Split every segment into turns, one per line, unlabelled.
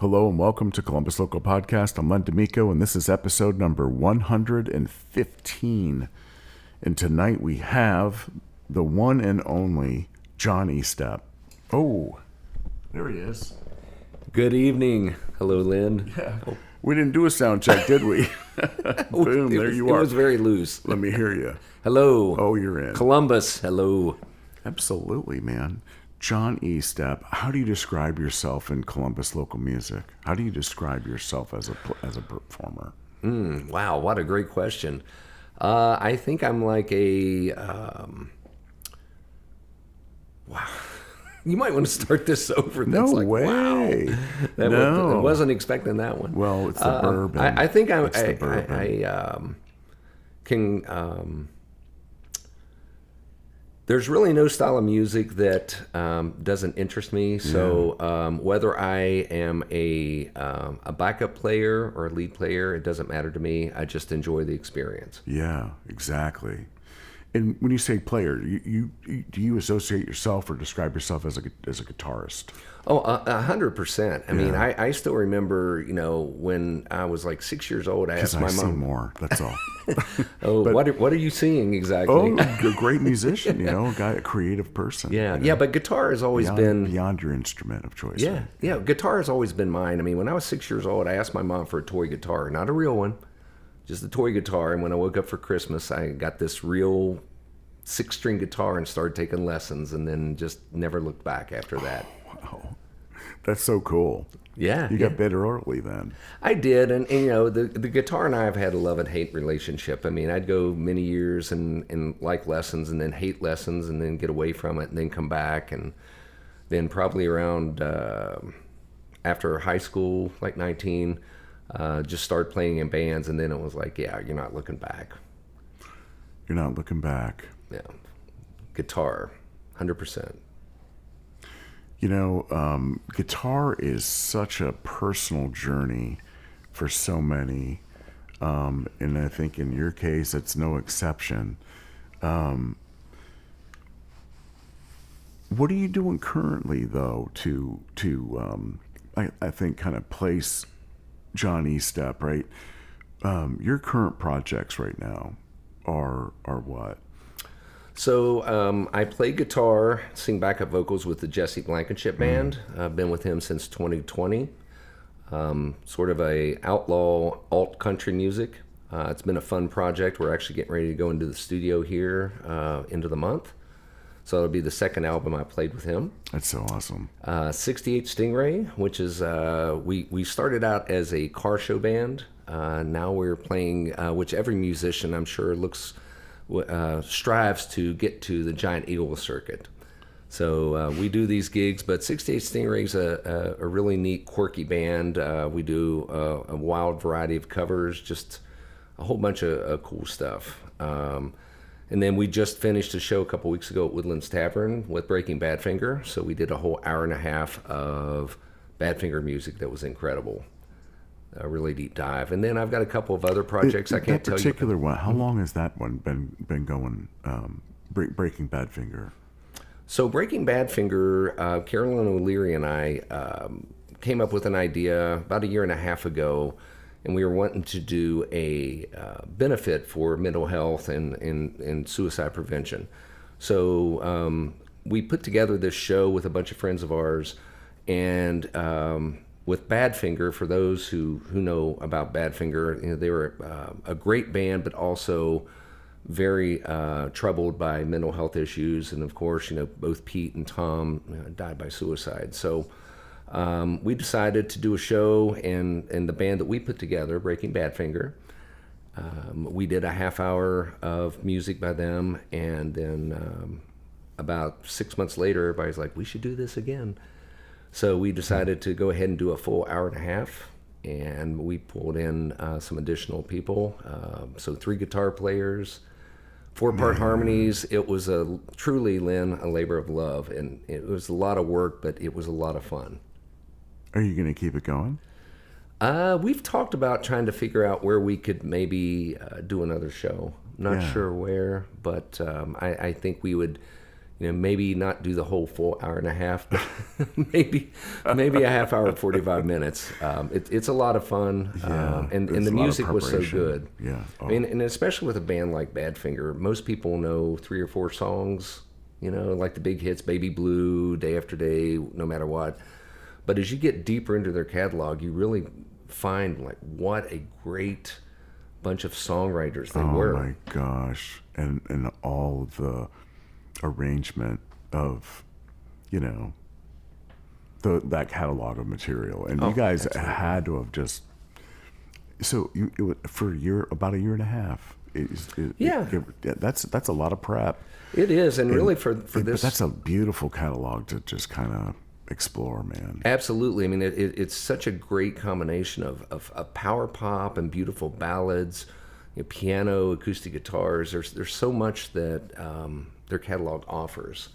Hello and welcome to Columbus Local Podcast. I'm Len D'Amico, and this is episode number 115. And tonight we have the one and only John Estep. Oh, there he is.
Good evening. Hello, Lynn.
Yeah. We didn't do a sound check, did we? Boom, there you are.
It was very loose.
Let me hear you.
Hello.
Oh, you're in.
Columbus, hello.
Absolutely, man. John Estep, how do you describe yourself in Columbus local music? How do you describe yourself as a performer?
Wow, what a great question. I think I'm like a... wow. You might want to start this over.
No
That's like,
way.
Wow.
No.
I wasn't expecting that one.
Well, it's the bourbon.
I think
It's the bourbon.
I can... There's really no style of music that doesn't interest me. So whether I am a backup player or a lead player, it doesn't matter to me. I just enjoy the experience.
Yeah, exactly. And when you say player, do you associate yourself or describe yourself as a guitarist?
Oh, 100%. I mean,
Yeah.
I still remember, when I was like 6 years old, I asked my
I see
mom.
more. That's all.
Oh, what are you seeing exactly?
Oh, a great musician, a guy, a creative person.
Yeah, but guitar has always been
beyond your instrument of choice.
Yeah,
right?
yeah. Guitar has always been mine. I mean, when I was 6 years old, I asked my mom for a toy guitar, not a real one, just a toy guitar. And when I woke up for Christmas, I got this real 6-string guitar and started taking lessons, and then just never looked back after that.
Wow, that's so cool.
Yeah,
You got better early then.
I did, and the guitar and I have had a love and hate relationship. I mean, I'd go many years and like lessons, and then hate lessons, and then get away from it, and then come back, and then probably around after high school, like 19, just started playing in bands, and then it was like, yeah, you're not looking back.
You're not looking back.
Yeah, guitar, 100%.
Guitar is such a personal journey for so many, and I think in your case, it's no exception. What are you doing currently, though, to I think kind of place John Estep, right? Your current projects right now are what?
So I play guitar, sing backup vocals with the Jessie Blankenship Band. I've been with him since 2020. Sort of a outlaw alt country music. It's been a fun project. We're actually getting ready to go into the studio here into the month. So it'll be the second album I played with him.
That's so awesome.
68 Stingray, which is, we started out as a car show band. Now we're playing, which every musician I'm sure strives to get to the Giant Eagle circuit. So we do these gigs, but 68 Stingray's a really neat, quirky band. We do a wild variety of covers, just a whole bunch of cool stuff. And then we just finished a show a couple weeks ago at Woodlands Tavern with Breaking Badfinger. So we did a whole hour and a half of Badfinger music that was incredible. A really deep dive. And then I've got a couple of other projects I can't tell you.
That particular one, how long has that one been going, Breaking Badfinger?
So Breaking Badfinger, Carolyn O'Leary and I came up with an idea about a year and a half ago, and we were wanting to do a benefit for mental health and suicide prevention. So we put together this show with a bunch of friends of ours, and with Badfinger, for those who know about Badfinger, they were a great band, but also very troubled by mental health issues. And of course, both Pete and Tom died by suicide. So we decided to do a show, and the band that we put together, Breaking Badfinger, we did a half hour of music by them, and then about 6 months later, everybody's like, we should do this again. So we decided to go ahead and do a full hour and a half, and we pulled in some additional people. So 3 guitar players, 4-part harmonies. It was truly, Lynn, a labor of love, and it was a lot of work, but it was a lot of fun.
Are you going to keep it going?
We've talked about trying to figure out where we could maybe do another show. Not sure where, but I think we would maybe not do the whole full hour and a half, but maybe a half hour, 45 minutes. It's a lot of fun, and the music was so good.
Yeah,
I mean, and especially with a band like Badfinger, most people know 3 or 4 songs. Like the big hits, Baby Blue, Day After Day, No Matter What. But as you get deeper into their catalog, you really find like what a great bunch of songwriters they were.
Oh my gosh, and all the arrangement of, that catalog of material, and you guys
absolutely.
had to have just. So for about a year and a half. That's a lot of prep.
It is, and really for
But
this,
that's a beautiful catalog to just kind of explore, man.
absolutely. I mean, it's such a great combination of power pop and beautiful ballads, piano, acoustic guitars. There's so much that their catalog offers.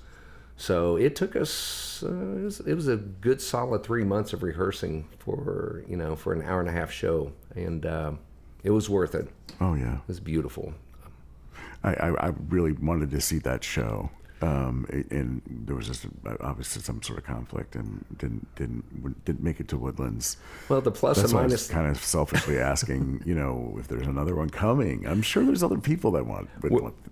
So it took us. It was a good solid 3 months of rehearsing for an hour and a half show, and it was worth it.
Oh yeah,
It was beautiful.
I really wanted to see that show, and there was just obviously some sort of conflict, and didn't make it to Woodlands.
Well, the plus
That's
and
why I was
minus.
kind of selfishly asking, if there's another one coming. I'm sure there's other people that want.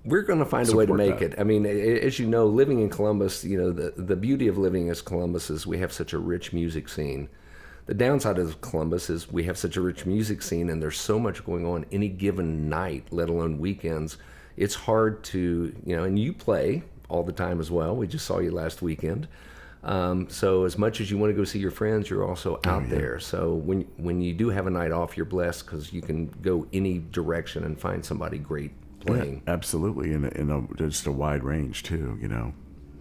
We're going to find a way to
support
make
that.
it. I mean, as you know, living in Columbus, the beauty of living as Columbus is we have such a rich music scene. The downside of Columbus is we have such a rich music scene, and there's so much going on any given night, let alone weekends. It's hard to, and you play all the time as well. We just saw you last weekend. So as much as you want to go see your friends, you're also out there. So when you do have a night off, you're blessed because you can go any direction and find somebody great playing.
Yeah, absolutely, in just a wide range too,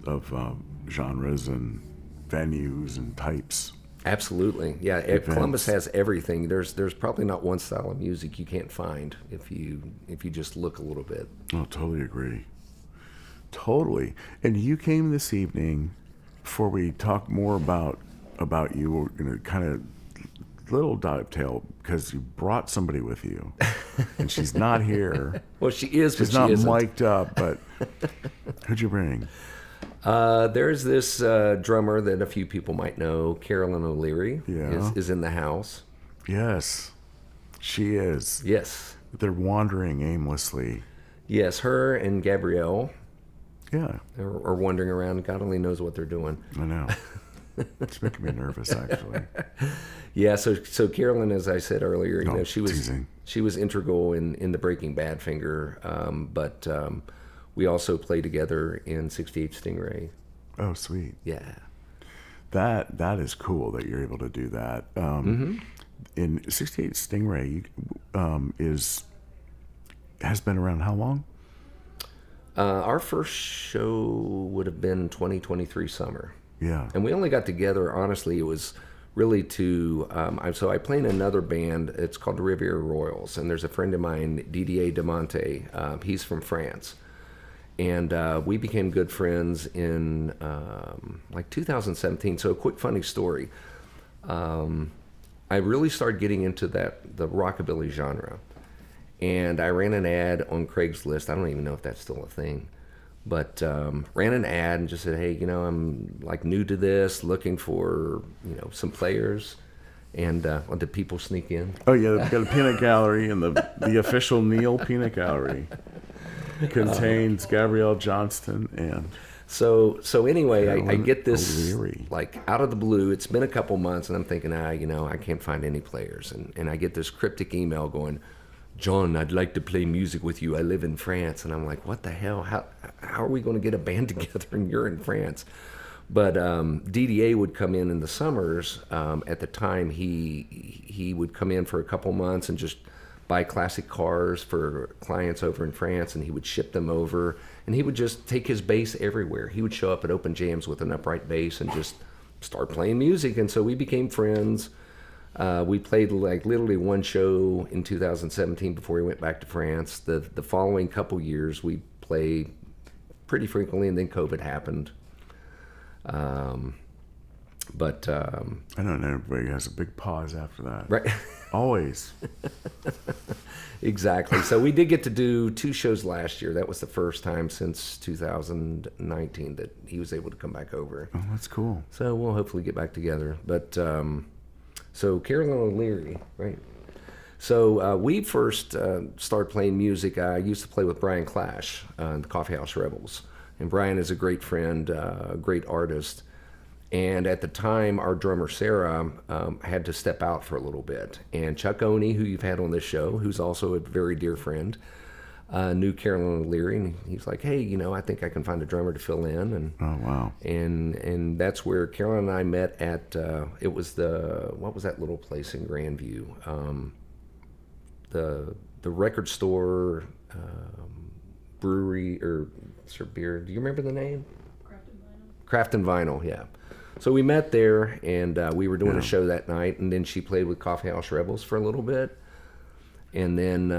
of genres and venues and types.
Absolutely, yeah. Columbus has everything. There's probably not one style of music you can't find if you just look a little bit.
Oh, totally agree. Totally. And you came this evening. Before we talk more about you, we're gonna kind of little dovetail because you brought somebody with you, and she's not here.
Well, she is, but
She's
she
not
isn't.
mic'd up. But who'd you bring?
There's this drummer that a few people might know, Carolyn O'Leary,
Yeah.
is in the house.
Yes, she is.
Yes.
They're wandering aimlessly.
Yes, her and Gabrielle
Yeah,
are wandering around. God only knows what they're doing.
I know. It's making me nervous, actually.
Yeah, so Carolyn, as I said earlier,
No,
she was
teasing.
she was integral in the breaking Badfinger, but we also play together in 68 Stingray.
Oh, sweet.
Yeah.
That is cool that you're able to do that. In 68 Stingray, has been around how long?
Our first show would have been 2023 summer.
Yeah.
And we only got together, honestly, it was really to, so I play in another band, it's called the Riviera Royals, and there's a friend of mine, Didier Demonte, he's from France. And we became good friends in like 2017. So a quick funny story. I really started getting into the rockabilly genre. And I ran an ad on Craigslist. I don't even know if that's still a thing. But ran an ad and just said, hey, I'm like new to this, looking for, some players. And did people sneak in?
Oh, yeah, we've got a peanut gallery, and the official Neil Peanut Gallery contains Gabrielle Johnston and...
So anyway, I
Carolyn
get this
O'Leary.
like out of the blue. It's been a couple months, and I'm thinking, I can't find any players. And I get this cryptic email going, John, I'd like to play music with you. I live in France. And I'm like, what the hell? How are we going to get a band together and you're in France? But DDA would come in the summers. At the time, he would come in for a couple months and just buy classic cars for clients over in France, and he would ship them over. And he would just take his bass everywhere. He would show up at open jams with an upright bass and just start playing music. And so we became friends. We played like literally one show in 2017 before we went back to France. The following couple years, we played pretty frequently, and then COVID happened. But
I know everybody has a big pause after that.
right.
Always.
Exactly. So we did get to do 2 shows last year. That was the first time since 2019 that he was able to come back over.
Oh, that's cool.
So we'll hopefully get back together. But so Carolyn O'Leary, right? So we first started playing music. I used to play with Brian Clash, the Coffee House Rebels. And Brian is a great friend, a great artist. And at the time, our drummer, Sarah, had to step out for a little bit. And Chuck Oney, who you've had on this show, who's also a very dear friend, knew Carolyn O'Leary. And he was like, hey, I think I can find a drummer to fill in. And
Oh, wow.
and that's where Carolyn and I met at, it was what was that little place in Grandview? The record store, brewery, or beer. Do you remember the name? Craft and Vinyl, yeah. So we met there, and we were doing a show that night, and then she played with Coffee House Rebels for a little bit. And then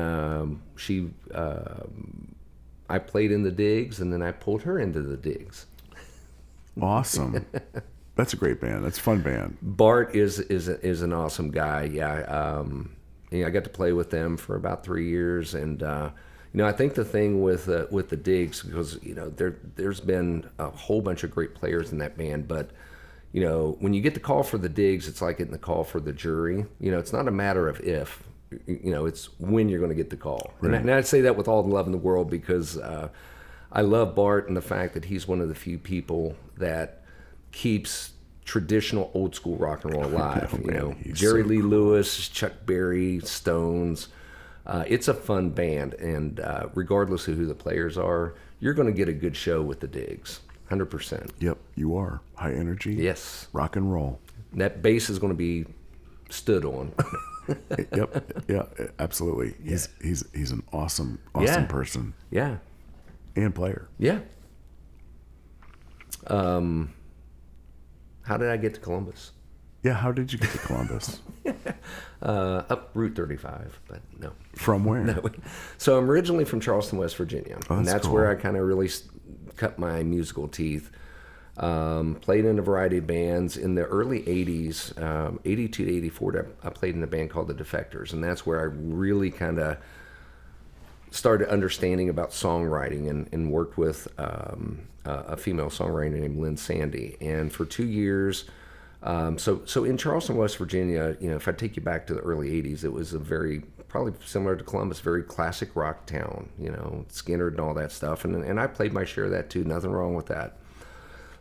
I played in the Digs, and then I pulled her into the Digs.
Awesome. That's a great band. That's a fun band.
Bart is an awesome guy. Yeah, I got to play with them for about 3 years, and I think the thing with the Digs, because there's been a whole bunch of great players in that band, but when you get the call for the Digs, it's like getting the call for the jury. It's not a matter of if, it's when you're going to get the call.
Right.
And I say that with all the love in the world, because I love Bart and the fact that he's one of the few people that keeps traditional old school rock and roll alive.
Oh, man,
Jerry
so
Lee
cool.
Lewis, Chuck Berry, Stones. It's a fun band, and regardless of who the players are, you're going to get a good show with the Digs, 100%.
Yep, you are. High energy.
Yes.
Rock and roll.
That bass is going to be stood on.
Yep. Yeah, absolutely. He's an awesome
Yeah.
person
Yeah.
and player.
Yeah. How did I get to Columbus?
Yeah, how did you get to Columbus?
Up Route 35, but no.
From where?
No. So I'm originally from Charleston, West Virginia.
Oh,
and
that's
that's
cool.
where I kind of really cut my musical teeth. Played in a variety of bands. In the early 80s, 82 to 84, I played in a band called the Defectors. And that's where I really kind of started understanding about songwriting and worked with a female songwriter named Lynn Sandy. And for 2 years, so in Charleston, West Virginia, if I take you back to the early 80s, it was probably similar to Columbus, very classic rock town, Skinner and all that stuff. And I played my share of that too, nothing wrong with that.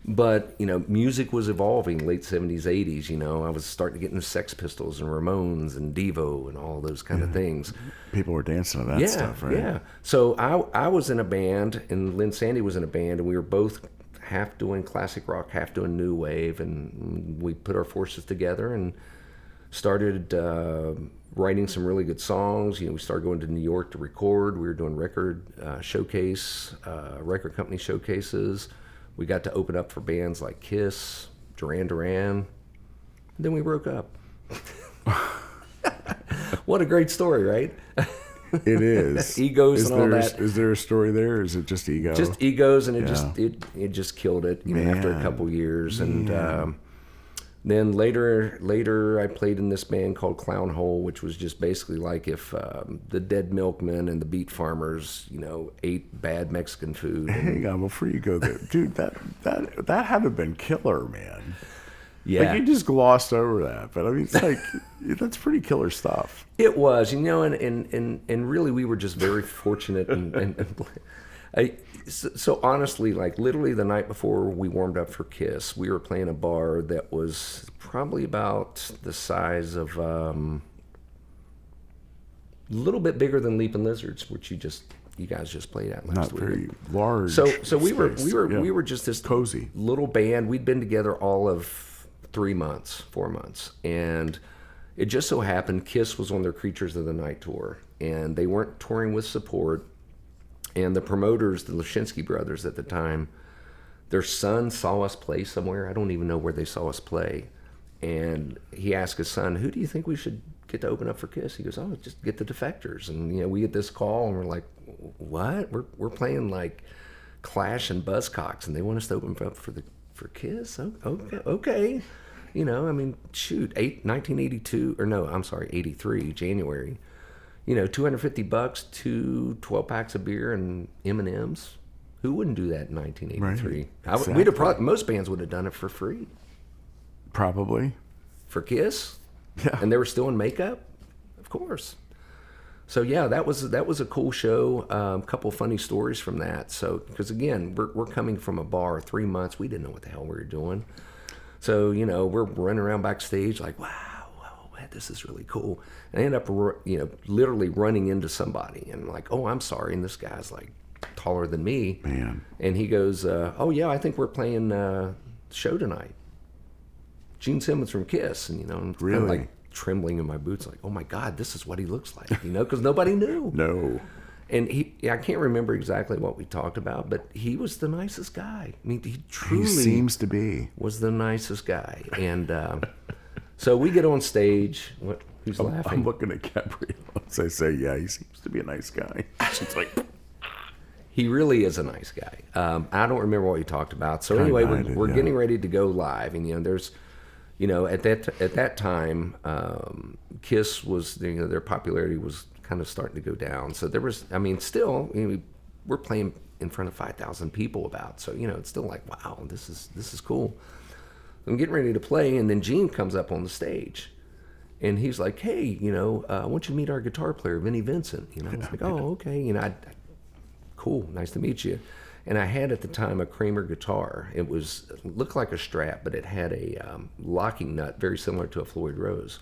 But, music was evolving late 70s, 80s, I was starting to get into Sex Pistols and Ramones and Devo and all those kind of things.
People were dancing to that stuff, right?
Yeah. So I was in a band, and Lynn Sandy was in a band, and we were both half doing classic rock, half doing new wave, and we put our forces together and started writing some really good songs. We started going to New York to record. We were doing record company showcases. We got to open up for bands like Kiss, Duran Duran. Then we broke up. What a great story, right?
It is.
Egos and all that.
Is there a story there, or is it just ego?
Just egos, and
Yeah.
it just killed it. After a
Man.
couple years, and then later I played in this band called Clown Hole, which was just basically like if the Dead Milkmen and the Beat Farmers, ate bad Mexican food.
Hang on, before you go there, dude, that had to have been killer, man.
Yeah,
Like you just glossed over that, but I mean, it's like that's pretty killer stuff.
it was, and really we were just very fortunate, so honestly, like literally the night before we warmed up for Kiss, we were playing a bar that was probably about the size of a little bit bigger than Leaping Lizards, which you guys just played at last
Not
week.
very large.
So we
space.
we
Yeah.
were just this
Cozy.
little band. We'd been together all of 4 months, and it just so happened Kiss was on their Creatures of the Night tour, and they weren't touring with support. And the promoters, the Lashinsky brothers at the time, their son saw us play somewhere. I don't even know where they saw us play. And he asked his son, "Who do you think we should get to open up for Kiss?" He goes, "Oh, just get the Defectors." And we get this call, and we're like, "What? We're playing like Clash and Buzzcocks, and they want us to open up for Kiss? Okay." You know, I mean, shoot, 1982, or no, I'm sorry, 83, January. You know, $250, 12 packs of beer and M&Ms. Who wouldn't do that in 1983?
Right.
We'd have probably, most bands would have done it for free.
Probably.
For Kiss?
Yeah.
And they were still in makeup? Of course. So yeah, that was a cool show. A couple funny stories from that. So because again, we're coming from a bar 3 months, we didn't know what the hell we were doing. So you know, we're running around backstage like, wow, man, this is really cool. And I end up, you know, literally running into somebody and like, oh, I'm sorry. And this guy's like taller than me.
Man.
And he goes, oh yeah, I think we're playing show tonight. Gene Simmons from Kiss, and you know, I'm kind
Really?
of like trembling in my boots, like, oh my God, this is what he looks like, you know, because nobody knew.
No.
And I can't remember exactly what we talked about, but he was the nicest guy. I mean, he truly
He seems to be.
was the nicest guy. And so we get on stage. Who's laughing?
I'm looking at Gabrielle as I say, yeah, he seems to be a nice guy. She's like,
He really is a nice guy. I don't remember what we talked about. So
Kinda
anyway,
I
we're
did,
getting ready to go live, and you know, there's, you know, at that time, Kiss was, you know, their popularity was kind of starting to go down. So there was, I mean, still, you know, we're playing in front of 5,000 people about. So you know, it's still like, wow, this is cool. I'm getting ready to play, and then Gene comes up on the stage, and he's like, hey, you know, I want you to meet our guitar player, Vinnie Vincent. You know, I was like, oh, okay, you know, cool, nice to meet you. And I had at the time a Kramer guitar. It looked like a Strat, but it had a locking nut very similar to a Floyd Rose.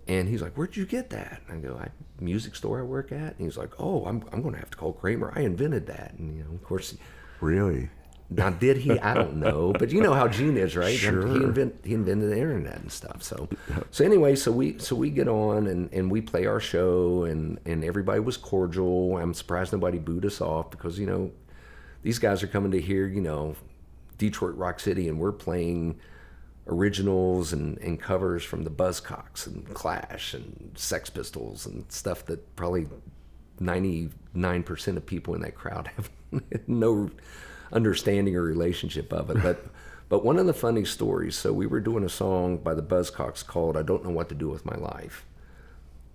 And he's like, where'd you get that? And I go, music store I work at. And he's like, oh, I'm going to have to call Kramer. I invented that. And, you know, of course.
really?
Now, did he? I don't know. But you know how Gene is, right?
Sure.
He invented the internet and stuff. So anyway, so we get on and we play our show, and everybody was cordial. I'm surprised nobody booed us off because, you know, these guys are coming to hear, you know, Detroit Rock City, and we're playing originals and covers from the Buzzcocks and Clash and Sex Pistols and stuff that probably 99% of people in that crowd have no understanding or relationship of it. But one of the funny stories, so we were doing a song by the Buzzcocks called I Don't Know What to Do With My Life.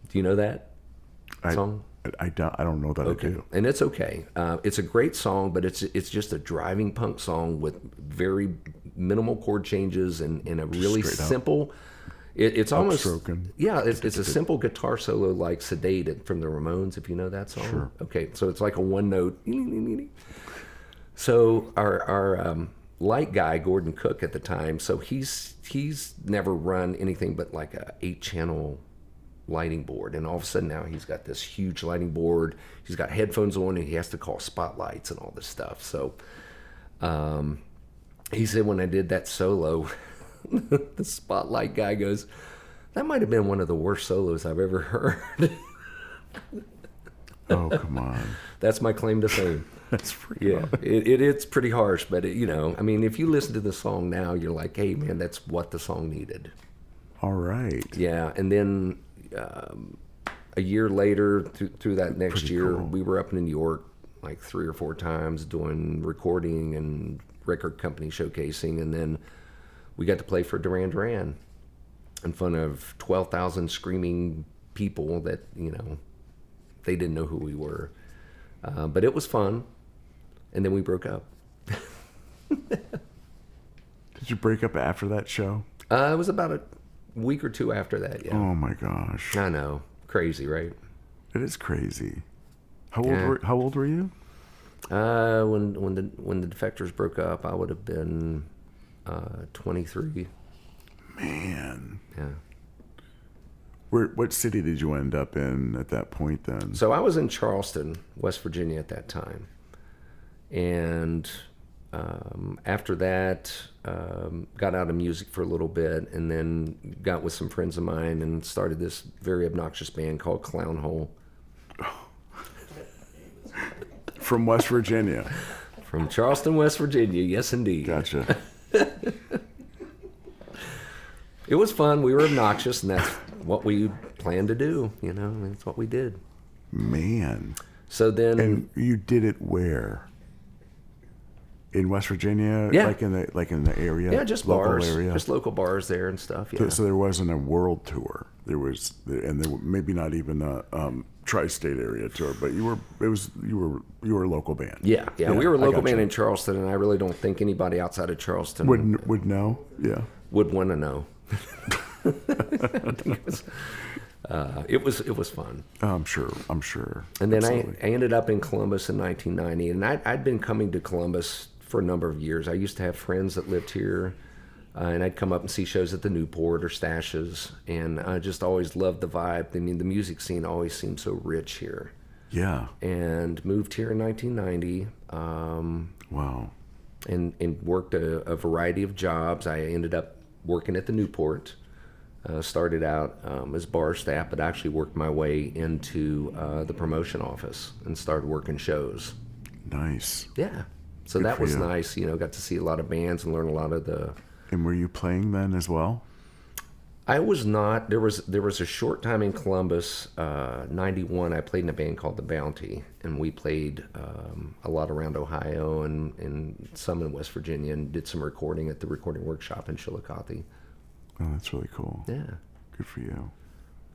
Do you know that song?
I don't know that I do.
And it's okay. It's a great song, but it's just a driving punk song with very minimal chord changes and a really
Straight up.
simple. It's almost
Upstroking.
yeah. It's a simple guitar solo like "Sedated" from the Ramones, if you know that song.
Sure.
Okay, so it's like a one note. So our light guy Gordon Cook at the time, so he's never run anything but like a 8-channel lighting board, and all of a sudden now he's got this huge lighting board. He's got headphones on, and he has to call spotlights and all this stuff. So he said when I did that solo, the spotlight guy goes, that might have been one of the worst solos I've ever heard.
Oh, come on.
That's my claim to fame.
That's freaking
Yeah, it's pretty harsh, but you know, I mean, if you listen to the song now, you're like, hey man, that's what the song needed.
All right.
Yeah, and then a year later, through that next
Pretty
year,
cool.
we were up in New York like 3 or 4 times doing recording and record company showcasing, and then we got to play for Duran Duran in front of 12,000 screaming people that, you know, they didn't know who we were. But it was fun, and then we broke up.
Did you break up after that show?
It was about a week or 2 after that, yeah.
Oh my gosh.
I know. Crazy, right?
It is crazy. How
Yeah.
old were you?
When the Defectors broke up, I would have been 23.
Man.
Yeah.
What city did you end up in at that point then?
So I was in Charleston, West Virginia at that time. And after that, got out of music for a little bit, and then got with some friends of mine and started this very obnoxious band called Clown Hole.
From West Virginia.
From Charleston, West Virginia, yes indeed.
Gotcha.
It was fun. We were obnoxious, and that's what we planned to do. You know, that's what we did.
Man.
So then,
And you did it where? in West Virginia,
Yeah.
like in the area,
Yeah, just
local
bars,
area.
just local bars there and stuff. Yeah.
So there wasn't a world tour. There was, and there maybe not even a tri-state area tour. But you were a local band.
Yeah, we were a
I
local
got
band
you.
in Charleston, and I really don't think anybody outside of Charleston
Would know. Yeah.
would want to know. I think it was fun.
I'm sure.
And then I
Absolutely.
ended up in Columbus in 1990, and I'd been coming to Columbus for a number of years. I used to have friends that lived here, and I'd come up and see shows at the Newport or Stashes, and I just always loved the vibe. I mean, the music scene always seemed so rich here.
Yeah.
And moved here in 1990.
Wow.
And worked a variety of jobs. I ended up working at the Newport. Started out as bar staff, but actually worked my way into the promotion office and started working shows.
Nice.
Yeah. So
Good
that
for
was
you.
nice. Got to see a lot of bands and learn a lot of the...
And were you playing then as well?
I was not. There was a short time in Columbus, 91. I played in a band called The Bounty, and we played a lot around Ohio and some in West Virginia, and did some recording at the Recording Workshop in Chillicothe.
Oh, that's really cool.
Yeah.
Good for you.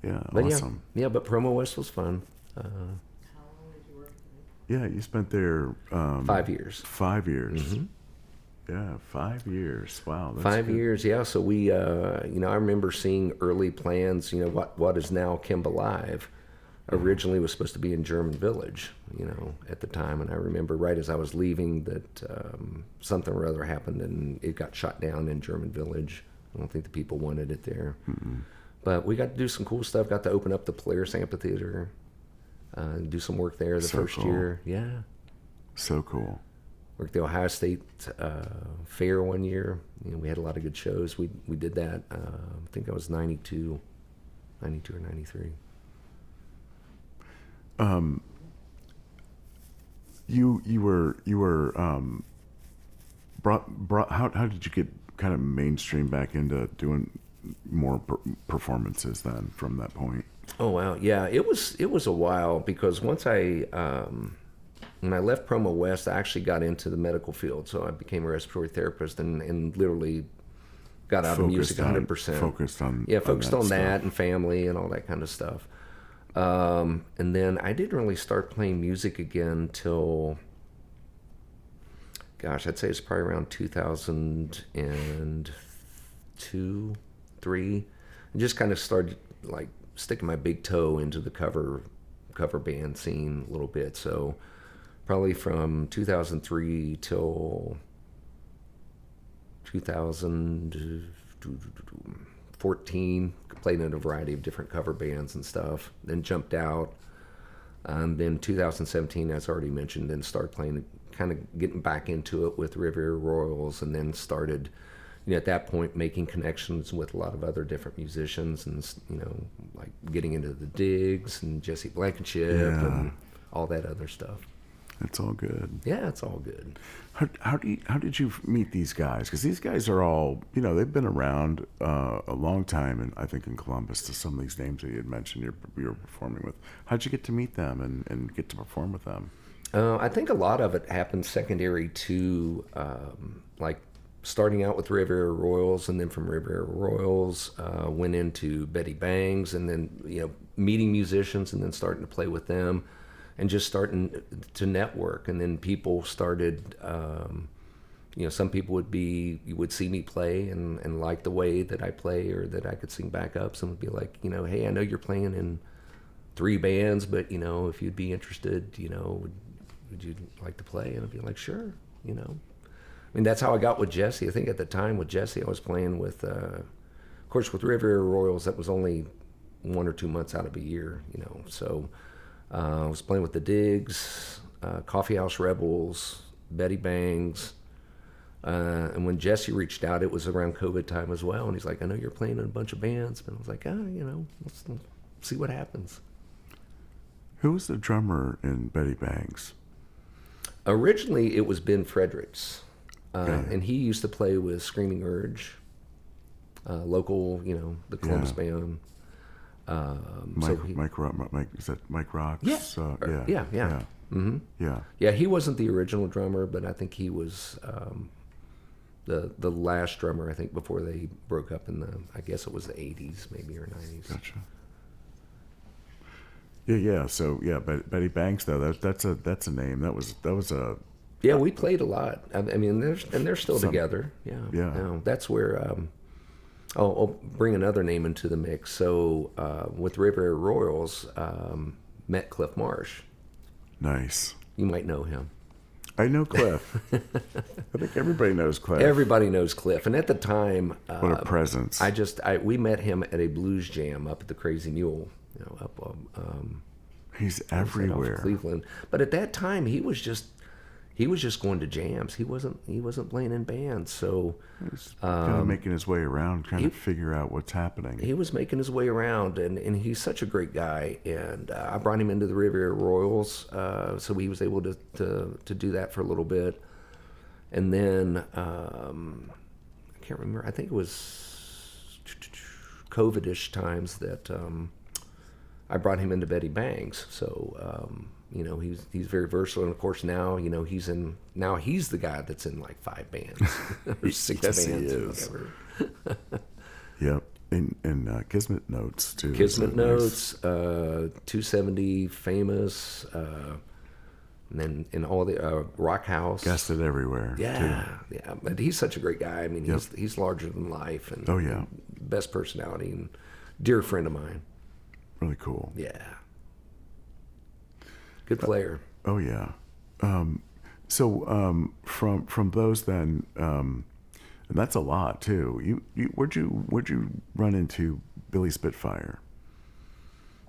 Yeah,
But
awesome.
yeah, but Promo West was fun.
Yeah, you spent there
5 years.
5 years. Yeah, 5 years. Wow, that's
5
good.
years, yeah. So we, I remember seeing early plans. What is now Kimba Live, originally was supposed to be in German Village. At the time, and I remember right as I was leaving that something or other happened, and it got shot down in German Village. I don't think the people wanted it there. But we got to do some cool stuff. Got to open up the Polaris Amphitheater, do some work there the
So
first
cool.
year. Yeah.
So cool.
Worked the Ohio State Fair one year. We had a lot of good shows. We did that. I think I was 92 or 93.
You were brought. How did you get kind of mainstream back into doing more performances then from that point?
Oh wow, yeah. It was a while because once when I left Promo West, I actually got into the medical field. So I became a respiratory therapist and literally got out of music 100%.
Focused on
Focused on that
stuff.
and family and all that kind of stuff. And then I didn't really start playing music again till, gosh, I'd say it's probably around 2002, 3. And just kind of started like sticking my big toe into the cover band scene a little bit. So probably from 2003 till 2014, played in a variety of different cover bands and stuff. Then jumped out. Then 2017, as already mentioned, then started playing, kind of getting back into it with Riviera Royals, and then started, at that point, making connections with a lot of other different musicians, and like getting into the Digs and Jessie Blankenship and all that other stuff.
It's all good.
Yeah, it's all good.
How did you meet these guys? Because these guys are all, they've been around a long time, and I think in Columbus, to some of these names that you had mentioned you're performing with. How'd you get to meet them and get to perform with them?
I think a lot of it happened secondary to like starting out with Riviera Royals, and then from Riviera Royals went into Betty Bangs, and then meeting musicians, and then starting to play with them. And just starting to network, and then people started. Some people would see me play and like the way that I play, or that I could sing backup. Some would be like, hey, I know you're playing in 3 bands, but if you'd be interested, would you like to play? And I'd be like, sure. I mean, that's how I got with Jessie. I think at the time with Jessie, I was playing with, of course, with Riviera Royals. That was only 1 or 2 months out of a year, so. I was playing with the Digs, Coffee House Rebels, Betty Bangs, and when Jesse reached out, it was around COVID time as well, and he's like, I know you're playing in a bunch of bands, but I was like, let's see what happens.
Who was the drummer in Betty Bangs?
Originally, it was Ben Fredericks,
Okay.
and he used to play with Screaming Urge, local, the Columbus band.
Mike, is that Mike Rocks?
Yeah.
Yeah.
Yeah. Mm-hmm.
Yeah.
Yeah, he wasn't the original drummer, but I think he was the last drummer, I think, before they broke up in I guess it was the 80s, maybe, or 90s.
Gotcha. Yeah. So yeah, Betty Banks though, that's a name. That was a
Yeah, we played a lot. I mean, they're still together. Yeah.
Yeah.
No, that's where. I'll bring another name into the mix. So with River Royals, met Cliff Marsh.
nice.
You might know him.
I know Cliff. I think everybody knows Cliff.
Everybody knows Cliff, and at the time,
What a presence.
we met him at a blues jam up at the Crazy Mule, up
He's
off
everywhere.
Cleveland. But at that time, he was just going to jams. He wasn't playing in bands. So
He's kind of making his way around, trying to figure out what's happening.
he was making his way around, and he's such a great guy. And I brought him into the Riviera Royals, so he was able to do that for a little bit. And then I can't remember. I think it was COVID-ish times that I brought him into Betty Banks. So he's very versatile, and of course now he's the guy that's in like 5 bands or 6
Yes, he
bands or
is.
whatever.
Yep. And Kismet Notes too.
Kismet
So nice.
Notes, 270 Famous, and then in all the Rock House.
Guested everywhere.
Yeah, yeah. But he's such a great guy. I mean,
Yep.
he's larger than life, and
Oh, yeah.
best personality, and dear friend of mine.
Really cool.
Yeah, good player.
Oh yeah. So from those then, and that's a lot too. Where'd you run into Billy Spitfire?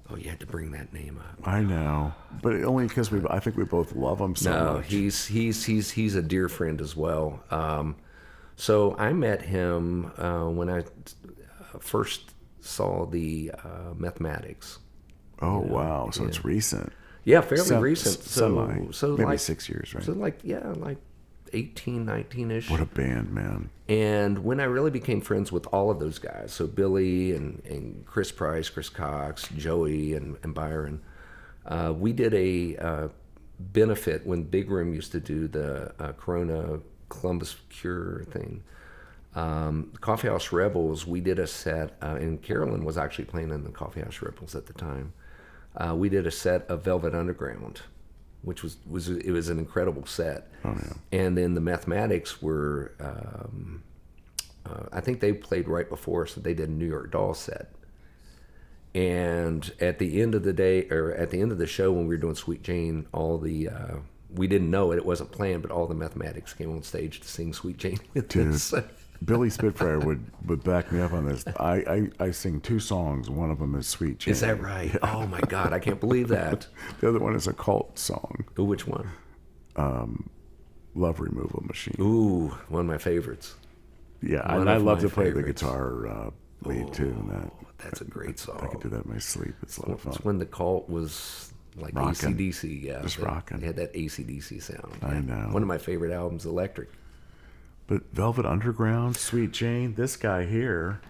Oh, you had to bring that name up.
I know, but only because I think we both love him so
No,
much.
he's a dear friend as well. So I met him when I first saw the Mathematics.
Oh wow! So it's recent.
Yeah, fairly recent.
Semi.
So
Maybe
like
6 years, right?
So like 18, 19-ish.
What a band, man!
And when I really became friends with all of those guys, so Billy and Chris Price, Chris Cox, Joey, and Byron, we did a benefit when Big Room used to do the Corona Columbus Cure thing. Coffee House Rebels, we did a set, and Carolyn was actually playing in the Coffee House Rebels at the time. We did a set of Velvet Underground, which was an incredible set.
Oh yeah.
And then the Mathematics were, I think they played right before us. So they did a New York Dolls set. And at the end of the day, or at the end of the show, when we were doing Sweet Jane, we didn't know it wasn't planned, but all the Mathematics came on stage to sing Sweet Jane with
Dude,
us.
Billy Spitfire would back me up on this. I sing 2 songs. One of them is Sweet Jane.
Is that right? Oh my God, I can't believe that.
The other one is a cult song,
Ooh, which one?
Love Removal Machine.
Ooh, one of my favorites.
Yeah,
One
and I
of
love
my
to play the
favorites.
guitar lead too. And that
That's a great song.
I can do that in my sleep. It's a lot of fun.
It's when the cult was like
Rockin'.
AC/DC. Yeah,
Just
they-
rockin'.
They had that AC/DC sound.
I
Yeah.
know.
One of my favorite albums, Electric.
But Velvet Underground, Sweet Jane, this guy here.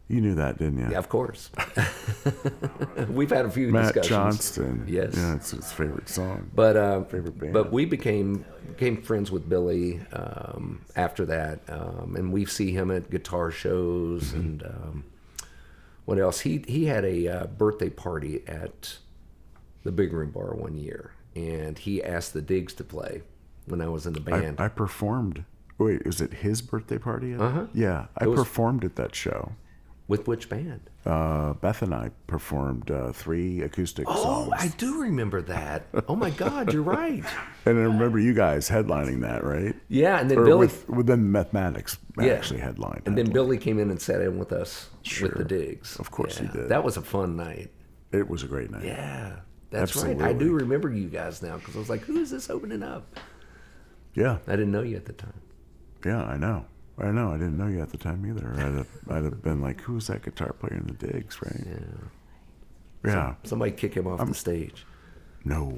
You knew that, didn't you?
Yeah, of course. We've had a few
Matt
discussions.
Johnston.
Yes.
Yeah, it's his favorite song.
But
Favorite band.
But we became friends with Billy after that, and we see him at guitar shows and what else? He had a birthday party at the Big Room Bar one year, and he asked the Diggs to play when I was in the band.
I performed. Wait, was it his birthday party?
Uh-huh.
Yeah, I
was-
performed at that show.
With which band?
Beth and I performed 3 acoustic songs.
Oh, I do remember that. Oh my God, you're right.
And I remember you guys headlining that, right?
Yeah, and then
Or
Billy.
with then Mathematics
Yeah.
actually headlined.
And then
that.
Billy came in and sat in with us
Sure.
with the Diggs.
Of course he
Yeah,
did.
That was a fun night.
It was a great night.
Yeah, that's right. I
Absolutely.
do remember you guys now because I was like, who is this opening up?
Yeah,
I didn't know you at the time.
yeah, I know. I didn't know you at the time either. I'd have been like, who's that guitar player in the Diggs, right?
Yeah.
Yeah.
Somebody kick him off the stage.
No.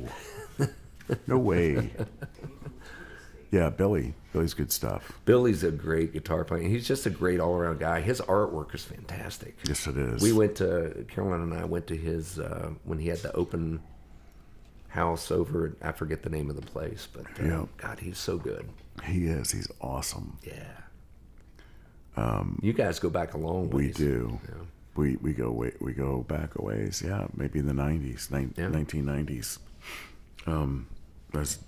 No way. Yeah, Billy. Billy's good stuff.
Billy's a great guitar player. He's just a great all-around guy. His artwork is fantastic.
Yes, it is.
We went to, Caroline and I went to his, when he had the open house over, I forget the name of the place, but
Yeah.
God, he's so good.
He is. He's awesome.
Yeah. You guys go back a long ways.
We do.
Yeah.
We go back a ways. Yeah, maybe in the 90s, 1990s. I was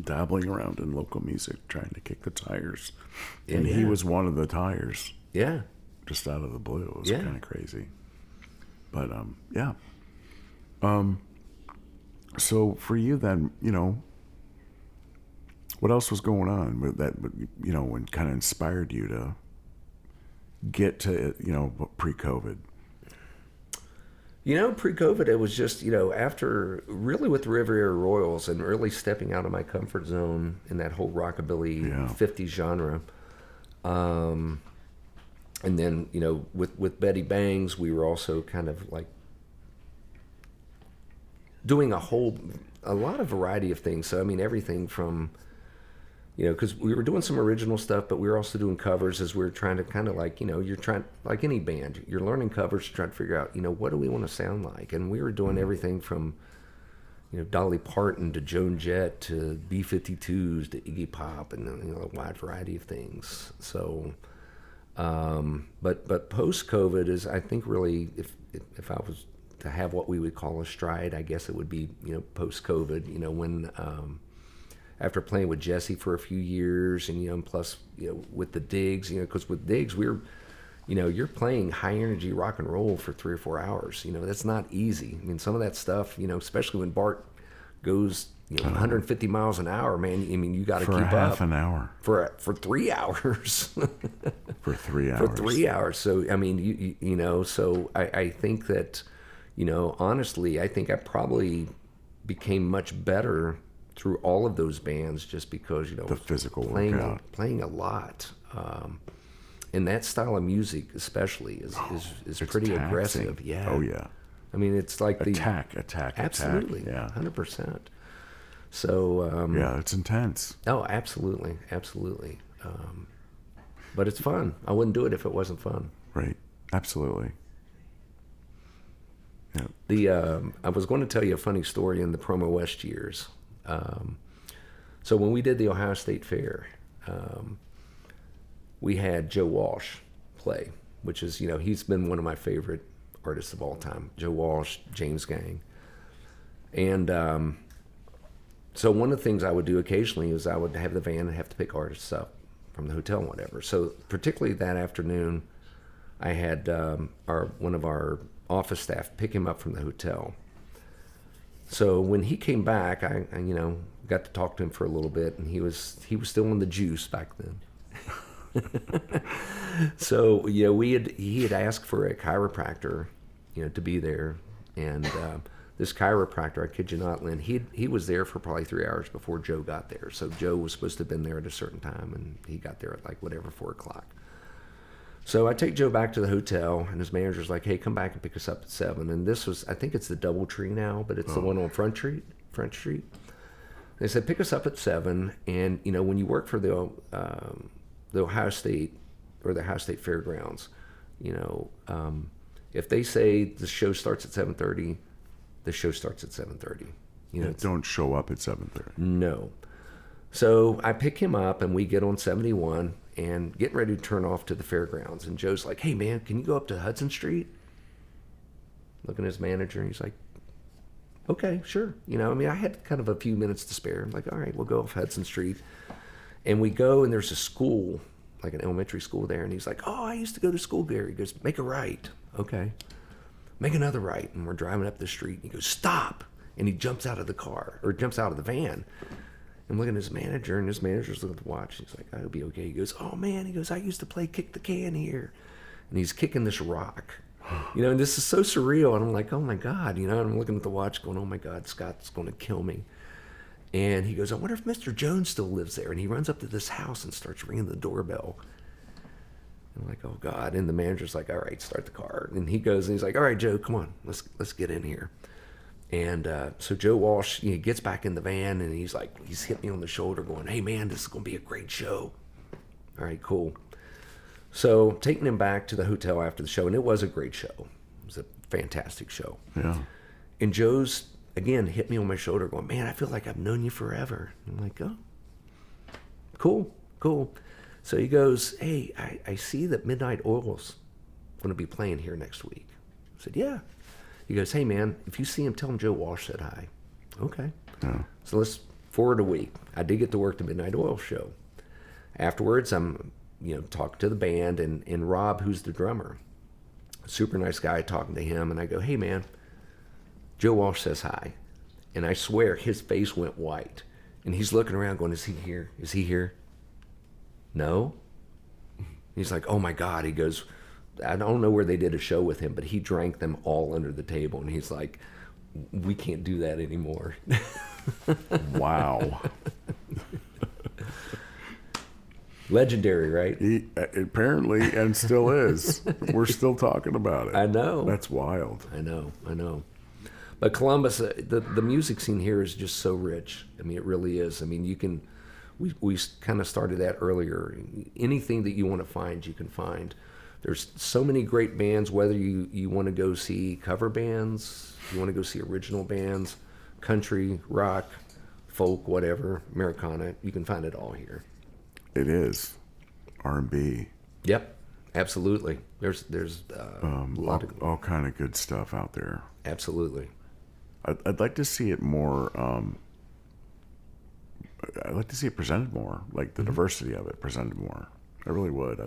dabbling around in local music, trying to kick the tires, and he was one of the tires.
Yeah.
Just out of the blue, it was
Yeah.
kind of crazy. But yeah. So for you then, what else was going on with that? When kind of inspired you to get to pre-COVID?
Pre-COVID, it was just, after really with the Riviera Royals and really stepping out of my comfort zone in that whole rockabilly 50s genre. And then, with Betty Bangs, we were also kind of like doing a lot of variety of things. So, I mean, everything from, because we were doing some original stuff, but we were also doing covers as we were trying to kind of like, you're trying, like any band, you're learning covers to try to figure out, what do we want to sound like? And we were doing everything from, Dolly Parton to Joan Jett to B-52s to Iggy Pop and, a wide variety of things. So, but post-COVID is, I think, really, if I was to have what we would call a stride, I guess it would be, post-COVID, when, after playing with Jessie for a few years and, plus, with the Digs, because with Digs, you're playing high energy rock and roll for 3 or 4 hours. That's not easy. I mean, some of that stuff, especially when Bart goes, 150 miles an hour, man, I mean, you got to keep up.
For half an hour.
For 3 hours.
For 3 hours.
For 3 hours. So, I mean, so I think that, honestly, I think I probably became much better through all of those bands just because,
the physical
workout. Playing a lot. And that style of music especially is pretty
taxing.
aggressive. Yeah.
Oh, yeah.
I mean, it's like
attack.
Absolutely.
Yeah.
100%. So.
Yeah, it's intense.
Oh, absolutely. Absolutely. But it's fun. I wouldn't do it if it wasn't fun.
Right. Absolutely. Yeah.
I was going to tell you a funny story in the Promo West years. So when we did the Ohio State Fair, we had Joe Walsh play, which is, he's been one of my favorite artists of all time. Joe Walsh, James Gang. And so one of the things I would do occasionally is I would have the van and have to pick artists up from the hotel and whatever. So particularly that afternoon, I had one of our office staff pick him up from the hotel. So when he came back, I got to talk to him for a little bit, and he was still in the juice back then. So he had asked for a chiropractor, to be there, and this chiropractor, I kid you not, Lynn, he was there for probably 3 hours before Joe got there. So Joe was supposed to have been there at a certain time, and he got there at 4:00. So I take Joe back to the hotel, and his manager's like, "Hey, come back and pick us up at 7." And this was, I think it's the DoubleTree now, but it's the one on Front Street. They said, "Pick us up at 7." And when you work for the Ohio State or the Ohio State Fairgrounds, if they say the show starts at 7:30, the show starts at 7:30.
Don't show up at 7:30.
No. So I pick him up, and we get on 71 and getting ready to turn off to the fairgrounds. And Joe's like, "Hey, man, can you go up to Hudson Street?" Looking at his manager, and he's like, "Okay, sure." I had kind of a few minutes to spare. I'm like, "All right, we'll go off Hudson Street." And we go, and there's a school, like an elementary school there. And he's like, "Oh, I used to go to school there." He goes, "Make a right." "Okay." "Make another right." And we're driving up the street. And he goes, "Stop." And he jumps out of the car, or jumps out of the van. I'm looking at his manager, and his manager's looking at the watch. He's like, "I'll be okay." He goes, "Oh, man." He goes, "I used to play kick the can here." And he's kicking this rock. And this is so surreal. And I'm like, "Oh, my God." And I'm looking at the watch going, "Oh, my God, Scott's going to kill me." And he goes, "I wonder if Mr. Jones still lives there." And he runs up to this house and starts ringing the doorbell. I'm like, "Oh, God." And the manager's like, "All right, start the car." And he goes, and he's like, "All right, Joe, come on. Let's get in here." And so Joe Walsh, gets back in the van, and he's hit me on the shoulder going, "Hey, man, this is going to be a great show." All right, cool. So taking him back to the hotel after the show, and it was a great show. It was a fantastic show.
Yeah.
And Joe's, again, hit me on my shoulder going, "Man, I feel like I've known you forever." I'm like, "Oh, cool. So he goes, "Hey, I see that Midnight Oil's going to be playing here next week." I said, "Yeah." He goes, "Hey, man, if you see him, tell him Joe Walsh said hi." Okay.
Yeah.
So let's forward a week. I did get to work the Midnight Oil show. Afterwards, I'm, talking to the band, and Rob, who's the drummer, super nice guy, talking to him, and I go, "Hey, man, Joe Walsh says hi." And I swear his face went white. And he's looking around going, "Is he here? Is he here?" No. He's like, "Oh my God." He goes, I don't know where they did a show with him, but he drank them all under the table. And he's like, "We can't do that anymore."
Wow.
Legendary, right?
He apparently, and still is. We're still talking about it.
I know.
That's wild.
I know. But Columbus, the music scene here is just so rich. I mean, it really is. I mean, we kind of started that earlier. Anything that you want to find, you can find. There's so many great bands, whether you want to go see cover bands, you want to go see original bands, country, rock, folk, whatever, Americana, you can find it all here.
It is R&B.
Yep, absolutely. There's a lot of
all kind of good stuff out there.
Absolutely.
I'd like to see it more. I'd like to see it presented more, like the diversity of it presented more. I really would,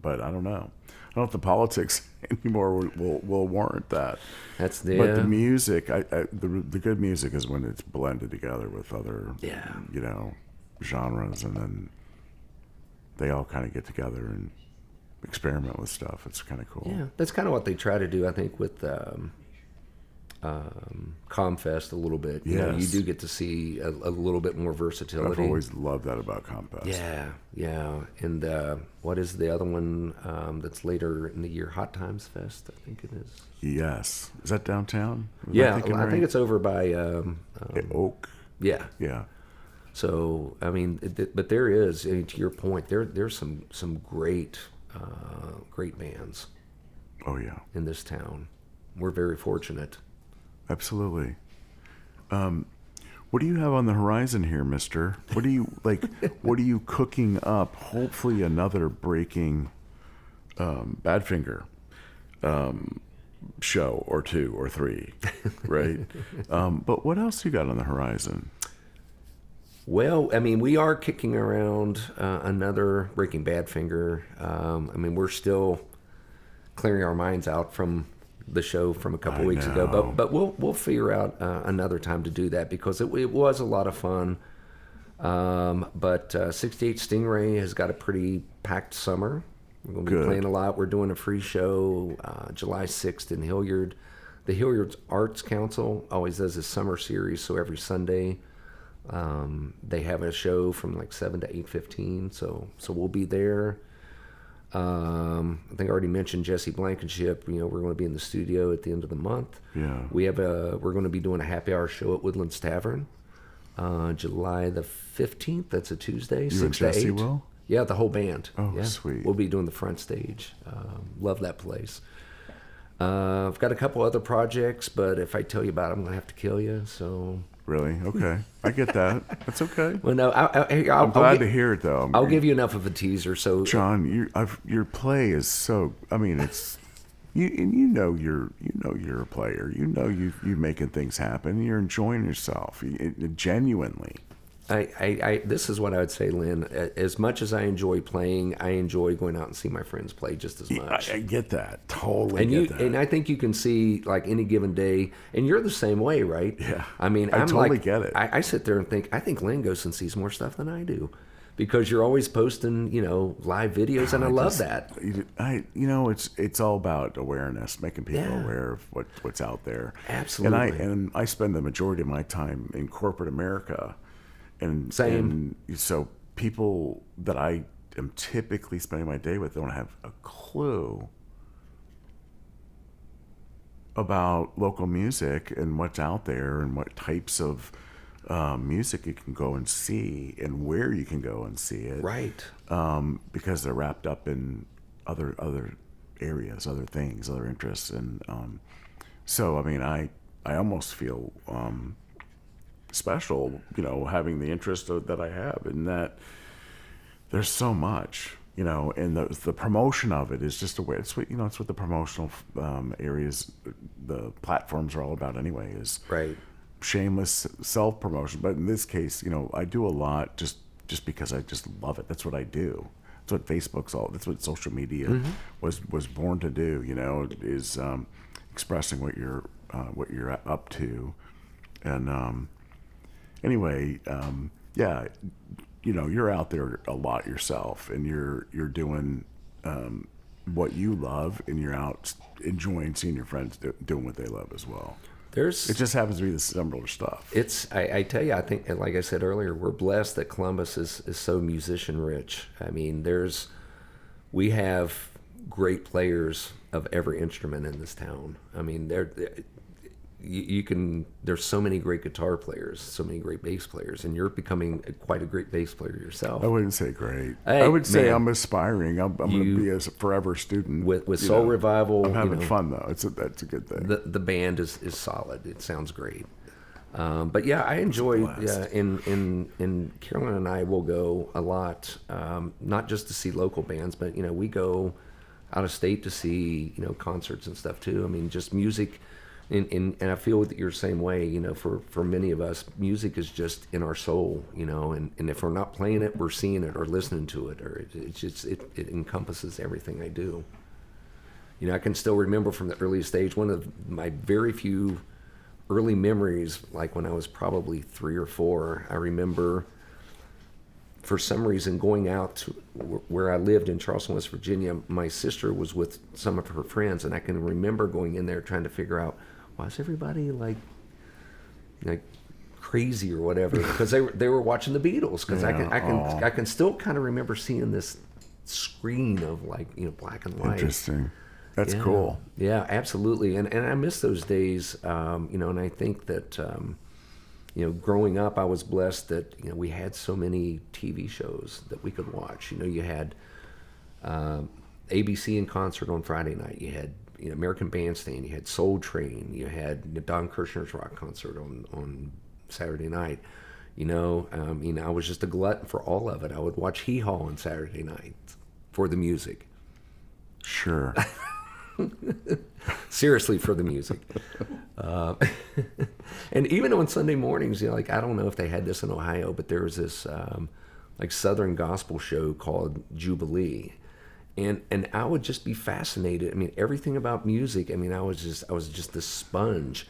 but I don't know. I don't know if the politics anymore will warrant that.
But
the music, the good music is when it's blended together with other, genres, and then they all kind of get together and experiment with stuff. It's kind of cool.
Yeah, that's kind of what they try to do, I think, with Comfest a little bit. You do get to see a little bit more versatility.
I've always loved that about Comfest.
Yeah. And what is the other one that's later in the year? Hot Times Fest, I think it is.
Yes. Is that downtown?
I think it's over by
Oak.
Yeah.
Yeah.
So I mean, but there is, to your point, there's some great bands.
Oh yeah.
In this town, we're very fortunate.
Absolutely. What do you have on the horizon here, mister? What do you like? What are you cooking up? Hopefully another breaking Badfinger show or two or three, right? But what else you got on the horizon?
Well, I mean, we are kicking around another Breaking Badfinger. I mean, we're still clearing our minds out from the show from a couple weeks ago, but we'll figure out another time to do that, because it was a lot of fun. But 68 Stingray has got a pretty packed summer. We're going to be playing a lot. We're doing a free show July 6th in Hilliard. The Hilliard Arts Council always does a summer series, so every Sunday they have a show from like 7 to 8:15. So we'll be there. I think I already mentioned Jessie Blankenship. We're going to be in the studio at the end of the month.
Yeah.
We're going to be doing a happy hour show at Woodlands Tavern, July the 15th. That's a Tuesday.
You
6
and
to
Jessie
8.
will?
Yeah, the whole band.
Oh,
yeah.
Sweet.
We'll be doing the front stage. Love that place. I've got a couple other projects, but if I tell you about them, I'm going to have to kill you. So.
Really? Okay. I get that. That's okay.
Well, no,
I'm glad to hear it, though.
I'll give you enough of a teaser. So,
John, your play is so. I mean, it's you're a player. You making things happen. You're enjoying yourself genuinely.
This is what I would say, Lynn. As much as I enjoy playing, I enjoy going out and see my friends play just as much.
I get that. Totally
and
get that.
And I think you can see, like, any given day, and you're the same way, right?
Yeah.
I mean,
I
I'm
totally
like,
get it.
I sit there and think, I think Lynn goes and sees more stuff than I do, because you're always posting, live videos, and I love that.
It's all about awareness, making people aware of what's out there.
Absolutely.
And I spend the majority of my time in corporate America. And
Same.
And so people that I am typically spending my day with don't have a clue about local music and what's out there and what types of music you can go and see and where you can go and see it.
Right.
Because they're wrapped up in other areas, other things, other interests, and so I mean, I almost feel special, having the interest that I have, in that there's so much, and the promotion of it is just a way. It's what it's what the promotional areas, the platforms are all about anyway. Is
Right.
shameless self promotion, but in this case, I do a lot just because I just love it. That's what I do. That's what Facebook's all. That's what social media was born to do. Is expressing what you're up to, and anyway, yeah, you're out there a lot yourself, and you're doing what you love, and you're out enjoying seeing your friends doing what they love as well. It just happens to be the similar stuff.
I tell you, I think, like I said earlier, we're blessed that Columbus is so musician rich. I mean, we have great players of every instrument in this town. I mean, there's so many great guitar players, so many great bass players, and you're becoming quite a great bass player yourself.
I wouldn't say great.
Hey,
I would say
man,
I'm aspiring. I'm going to be a forever student.
With Soul Revival.
I'm having fun though. That's a good thing.
The band is solid. It sounds great. But yeah, I enjoy. In Carolyn and I will go a lot, not just to see local bands, but we go out of state to see concerts and stuff too. I mean, just music. And I feel that you're the same way, for many of us, music is just in our soul, and if we're not playing it, we're seeing it or listening to it, or it encompasses everything I do. I can still remember from the earliest stage, one of my very few early memories, like when I was probably 3 or 4, I remember for some reason going out to where I lived in Charleston, West Virginia. My sister was with some of her friends, and I can remember going in there trying to figure out, why is everybody like crazy or whatever? Because they were watching the Beatles. Because I can still kind of remember seeing this screen of black and white.
Interesting. That's cool.
Yeah, absolutely. And I miss those days. And I think that growing up, I was blessed that we had so many TV shows that we could watch. You had ABC in concert on Friday night. You had American Bandstand, you had Soul Train, you had Don Kirshner's rock concert on Saturday night. I was just a glutton for all of it. I would watch Hee Haw on Saturday night for the music.
Sure.
Seriously, for the music. And even on Sunday mornings, I don't know if they had this in Ohio, but there was this Southern gospel show called Jubilee. And I would just be fascinated. I mean, everything about music. I mean, I was just this sponge.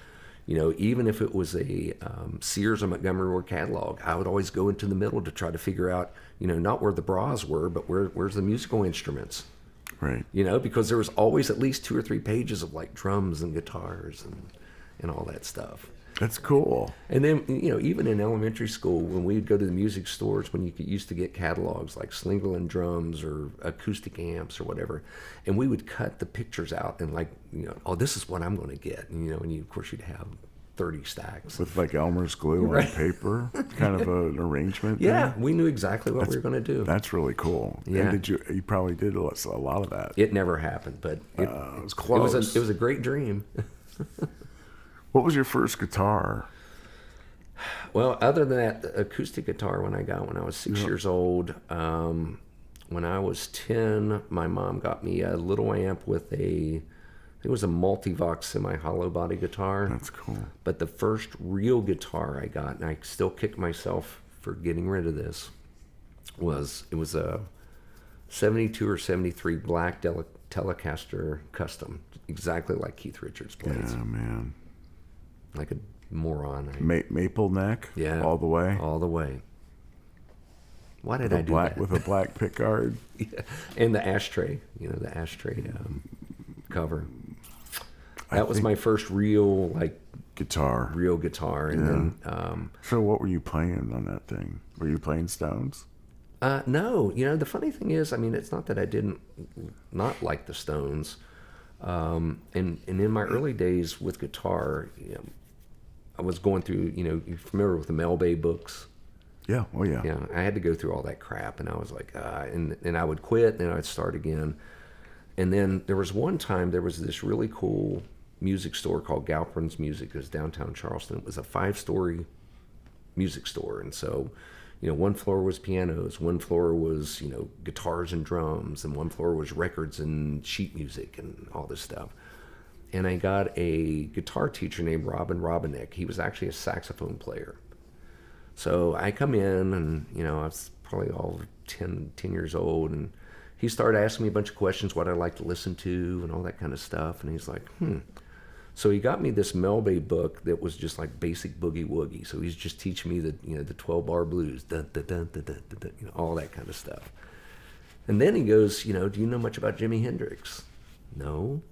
Even if it was a Sears or Montgomery Ward catalog, I would always go into the middle to try to figure out, not where the bras were, but where's the musical instruments.
Right.
Because there was always at least 2 or 3 pages of drums and guitars and all that stuff.
That's cool.
And then, even in elementary school, when we'd go to the music stores, when you used to get catalogs like Slingerland drums or acoustic amps or whatever, and we would cut the pictures out and this is what I'm going to get. And, of course, you'd have 30 stacks.
With Elmer's glue on paper, kind of an arrangement.
Yeah,
thing.
We knew exactly what we were going to do.
That's really cool.
Yeah.
And you probably did a lot of that.
It never happened, but
it was close.
It was a great dream.
What was your first guitar?
Well, other than that, the acoustic guitar when I was 6 years old. When I was 10, my mom got me a little amp with it was a Multivox semi-hollow body guitar.
That's cool.
But the first real guitar I got, and I still kick myself for getting rid of this, was a 72 or 73 black Telecaster Custom, exactly like Keith Richards plays.
Yeah, man.
Like a moron.
Maple neck?
Yeah.
All the way?
All the way. Why did I do that?
With a black pickguard?
Yeah. And the ashtray, the ashtray cover. That was my first real,
guitar.
Real guitar. And then...
So what were you playing on that thing? Were you playing Stones?
No. The funny thing is, it's not that I didn't not like the Stones. And in my early days with guitar, I was going through, you're familiar with the Mel Bay books.
Yeah. Oh, yeah.
Yeah, I had to go through all that crap, and I was like, and I would quit, and I'd start again. And then there was one time, there was this really cool music store called Galpin's Music. It was downtown Charleston. It was a 5-story music store. And so, one floor was pianos, one floor was, guitars and drums, and one floor was records and sheet music and all this stuff. And I got a guitar teacher named Robin Robinick. He was actually a saxophone player. So I come in, and, I was probably all 10 years old, and he started asking me a bunch of questions, what I like to listen to and all that kind of stuff. And he's like, So he got me this Mel Bay book that was just like basic boogie woogie. So he's just teaching me the 12-bar blues, dun, dun, dun, dun, dun, dun, dun, all that kind of stuff. And then he goes, do you know much about Jimi Hendrix? No.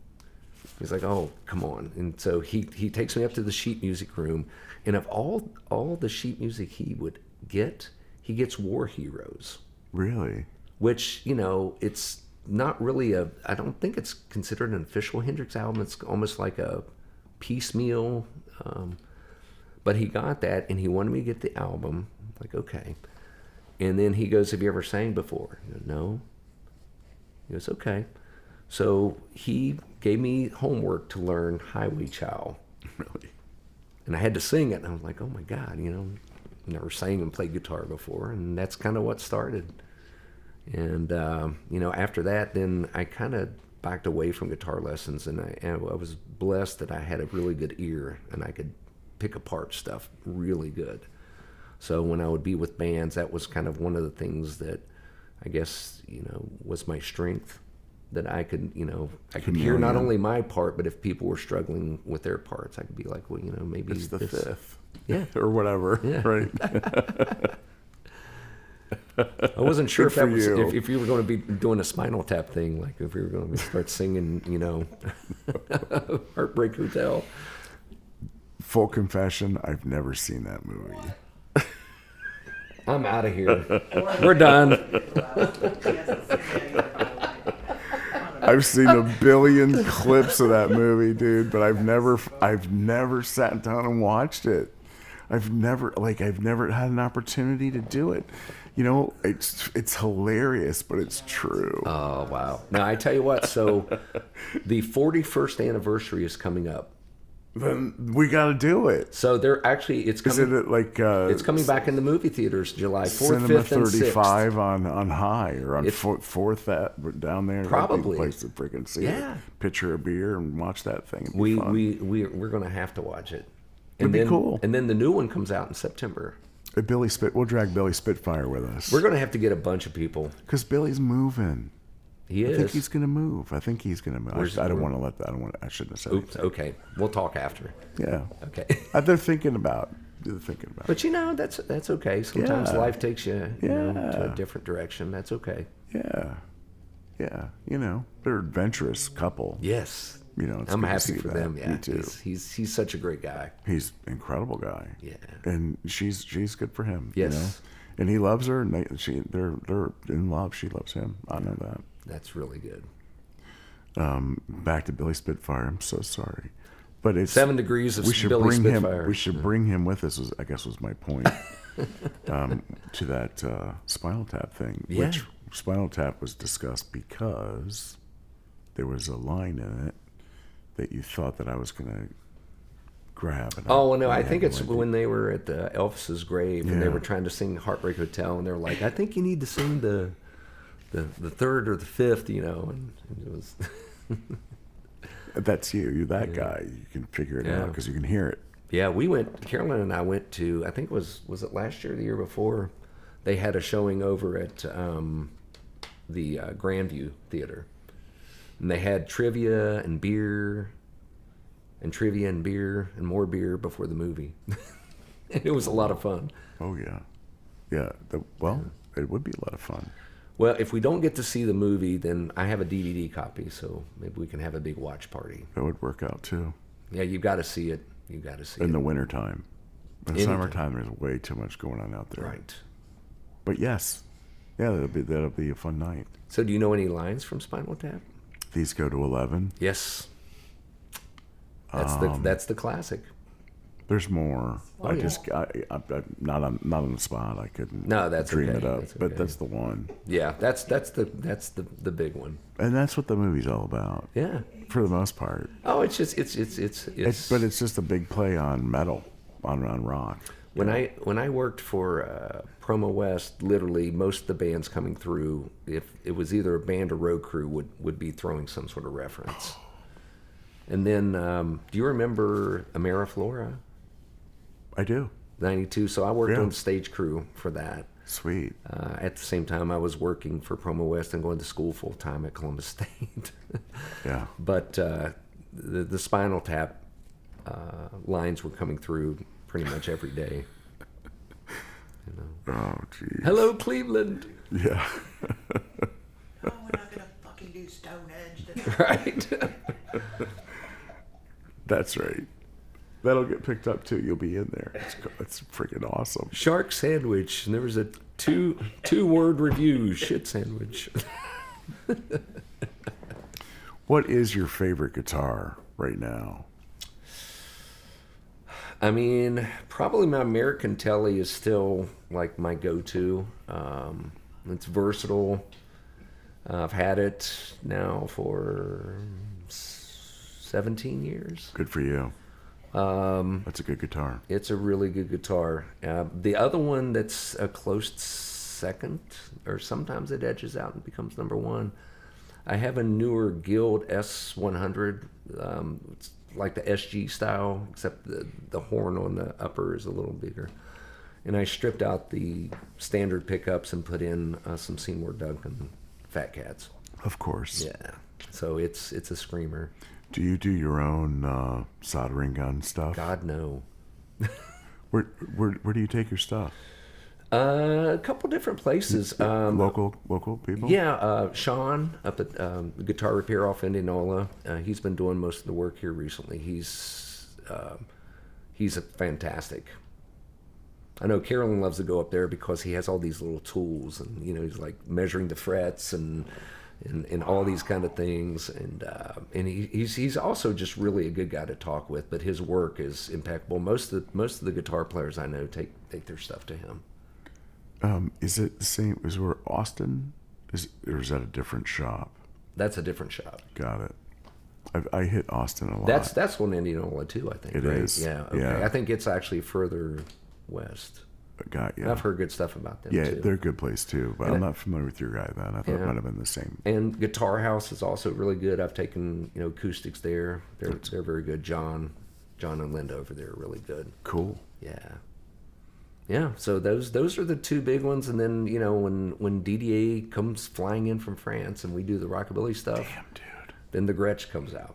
He's like, oh, come on. And so he takes me up to the sheet music room, and of all the sheet music he would get, he gets War Heroes.
Really?
Which, it's not really I don't think it's considered an official Hendrix album. It's almost like a piecemeal. But he got that, and he wanted me to get the album. I'm like, okay. And then he goes, have you ever sang before? I go, no. He goes, okay. So he gave me homework to learn Highway Child.
Really?
And I had to sing it, and I was like, oh my God, never sang and played guitar before. And that's kind of what started. And, after that, then I kind of backed away from guitar lessons, and I was blessed that I had a really good ear, and I could pick apart stuff really good. So when I would be with bands, that was kind of one of the things that I guess, was my strength, that I could, I could hear not only my part, but if people were struggling with their parts, I could be like, well, maybe
it's the fifth.
Yeah.
Or whatever.
Yeah.
Right.
I wasn't sure
Good
if you were going to be doing a Spinal Tap thing, like if we were going to start singing, Heartbreak Hotel.
Full confession, I've never seen that movie.
I'm out of here. We're done.
I've seen a billion clips of that movie, dude, but I've never sat down and watched it. I've never had an opportunity to do it. It's hilarious, but it's true.
Oh, wow. Now, I tell you what, so the 41st anniversary is coming up.
Then we got to do it.
So they're actually, it's coming back in the movie theaters July 4th,
Cinema
5th, and
35
6th.
on High or on 4th down there.
Probably.
That'd be the place to freaking see it. Pitcher a beer and watch that thing.
We're going to have to watch it.
It'd be cool.
And then the new one comes out in September.
We'll drag Billy Spitfire with us.
We're going to have to get a bunch of people.
Because Billy's moving.
He is.
I think he's going to move. I shouldn't have said
Oops,
anything.
okay. We'll talk after.
Yeah.
Okay.
They're thinking about
But that's okay. Sometimes life takes you, to a different direction. That's okay.
Yeah. Yeah. They're an adventurous couple.
Yes.
It's
I'm
good to
happy
see
for
that.
them. Yeah.
Me too.
He's such a great guy.
He's an incredible guy.
Yeah.
And she's good for him.
Yes.
And he loves her, and they're in love. She loves him. I know that.
That's really good.
Back to Billy Spitfire. I'm so sorry, but it's
7 Degrees of Billy Spitfire.
We should bring him with us. Was my point to that Spinal Tap thing.
Yeah.
Which Spinal Tap was discussed because there was a line in it that you thought that I was going to grab.
I think it's when they were at Elvis's grave and they were trying to sing Heartbreak Hotel, and they're like, I think you need to sing the third or the fifth, and it was.
That's you. You're that guy. You can figure it out because you can hear it.
Yeah, Carolyn and I went to, I think was it last year or the year before? They had a showing over at the Grandview Theater. And they had trivia and beer and more beer before the movie. It was a lot of fun.
Oh, yeah. Yeah. It would be a lot of fun.
Well, if we don't get to see the movie, then I have a DVD copy, so maybe we can have a big watch party.
That would work out, too.
Yeah, you've got to see it. You've got to see it.
In the wintertime. In the summertime, there's way too much going on out there.
Right.
But yes. Yeah, that'll be a fun night.
So do you know any lines from Spinal Tap?
These go to 11.
Yes. That's the classic.
There's more.
Oh,
I'm not on the spot. I couldn't.
No, that's
dream
okay.
it up.
That's
But
okay.
that's the one.
Yeah, that's the big one.
And that's what the movie's all about.
Yeah.
For the most part.
Oh, it's just
But it's just a big play on metal, on rock.
When I worked for Promo West, literally most of the bands coming through, if it was either a band or road crew, would be throwing some sort of reference. And then, do you remember Ameriflora?
I do.
92. So I worked
Yeah.
on stage crew for that.
Sweet.
At the same time, I was working for Promo West and going to school full time at Columbus State.
Yeah.
But the Spinal Tap lines were coming through pretty much every day. You know.
Oh, geez.
Hello, Cleveland.
Yeah.
Oh, we're not gonna fucking do Stonehenge today.
Right.
That's right. That'll get picked up too. You'll be in there. It's freaking awesome.
Shark sandwich. And there was a two word review. Shit sandwich.
What is your favorite guitar right now?
I mean, probably my American Telly is still like my go-to. It's versatile. I've had it now for 17 years.
Good for you. That's a good guitar.
It's a really good guitar. The other one that's a close second, or sometimes it edges out and becomes number one. I have a newer Guild S100. It's like the SG style, except the horn on the upper is a little bigger. And I stripped out the standard pickups and put in some Seymour Duncan Fat Cats.
Of course.
Yeah. So it's a screamer.
Do you do your own soldering gun stuff?
God, no.
Where do you take your stuff?
A couple different places.
Local people?
Yeah, Sean up at the Guitar Repair off Indianola. He's been doing most of the work here recently. He's a fantastic. I know Carolyn loves to go up there because he has all these little tools, and he's like measuring the frets and all these kind of things, and he's also just really a good guy to talk with. But his work is impeccable. Most of the guitar players I know take their stuff to him.
Is it the same as where Austin is, or is that a different shop?
That's a different shop.
Got it. I hit Austin a lot.
That's one Indianola too, I think.
It
right?
is.
Yeah. Okay.
Yeah.
I think it's actually further west.
Yeah.
I've heard good stuff about them
Yeah,
too.
they're a good place too. But
And
I'm not familiar with your guy then. I thought it
Yeah.
might have been the same.
And Guitar House is also really good. I've taken acoustics there. They're very good. John and Linda over there are really good.
Cool.
Yeah. So those are the two big ones. And then when DDA comes flying in from France and we do the rockabilly stuff,
Damn, dude.
then the Gretsch comes out.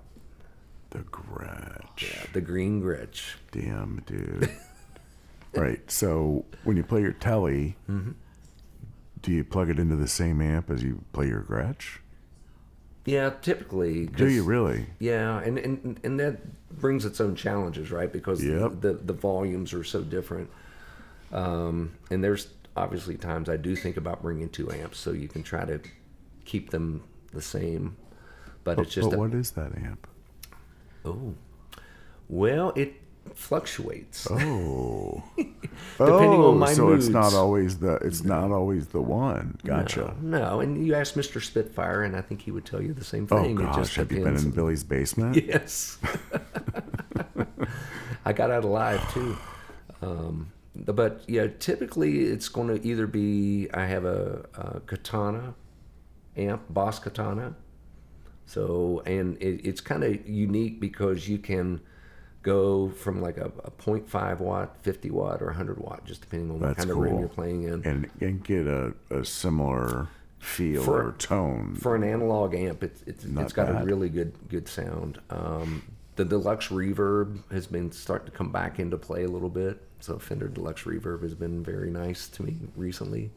The Gretsch.
Yeah, the green Gretsch.
Damn, dude. Right. So when you play your Telly, do you plug it into the same amp as you play your Gretsch?
Yeah, typically.
Do you really?
Yeah, and that brings its own challenges, right? Because
Yep.
the volumes are so different. And there's obviously times I do think about bringing two amps so you can try to keep them the same. But it's just
But what is that amp?
Well, it fluctuates.
Oh.
Depending on my
so
moods.
it's not always the one. Gotcha.
No, and you ask Mr. Spitfire, and I think he would tell you the same
Oh
thing. It
gosh,
just
have you been
depends.
in Billy's basement?
Yes. I got out alive too. But yeah, typically it's going to either be I have a Katana amp, Boss Katana. So, and it's kind of unique because you can go from like a 0.5 watt, 50 watt, or 100 watt, just depending on what
That's
kind of
cool.
room you're playing in.
And get a similar feel
For-
or tone.
For an analog amp, it's got a
bad.
really good sound. The Deluxe Reverb has been starting to come back into play a little bit. So Fender Deluxe Reverb has been very nice to me recently.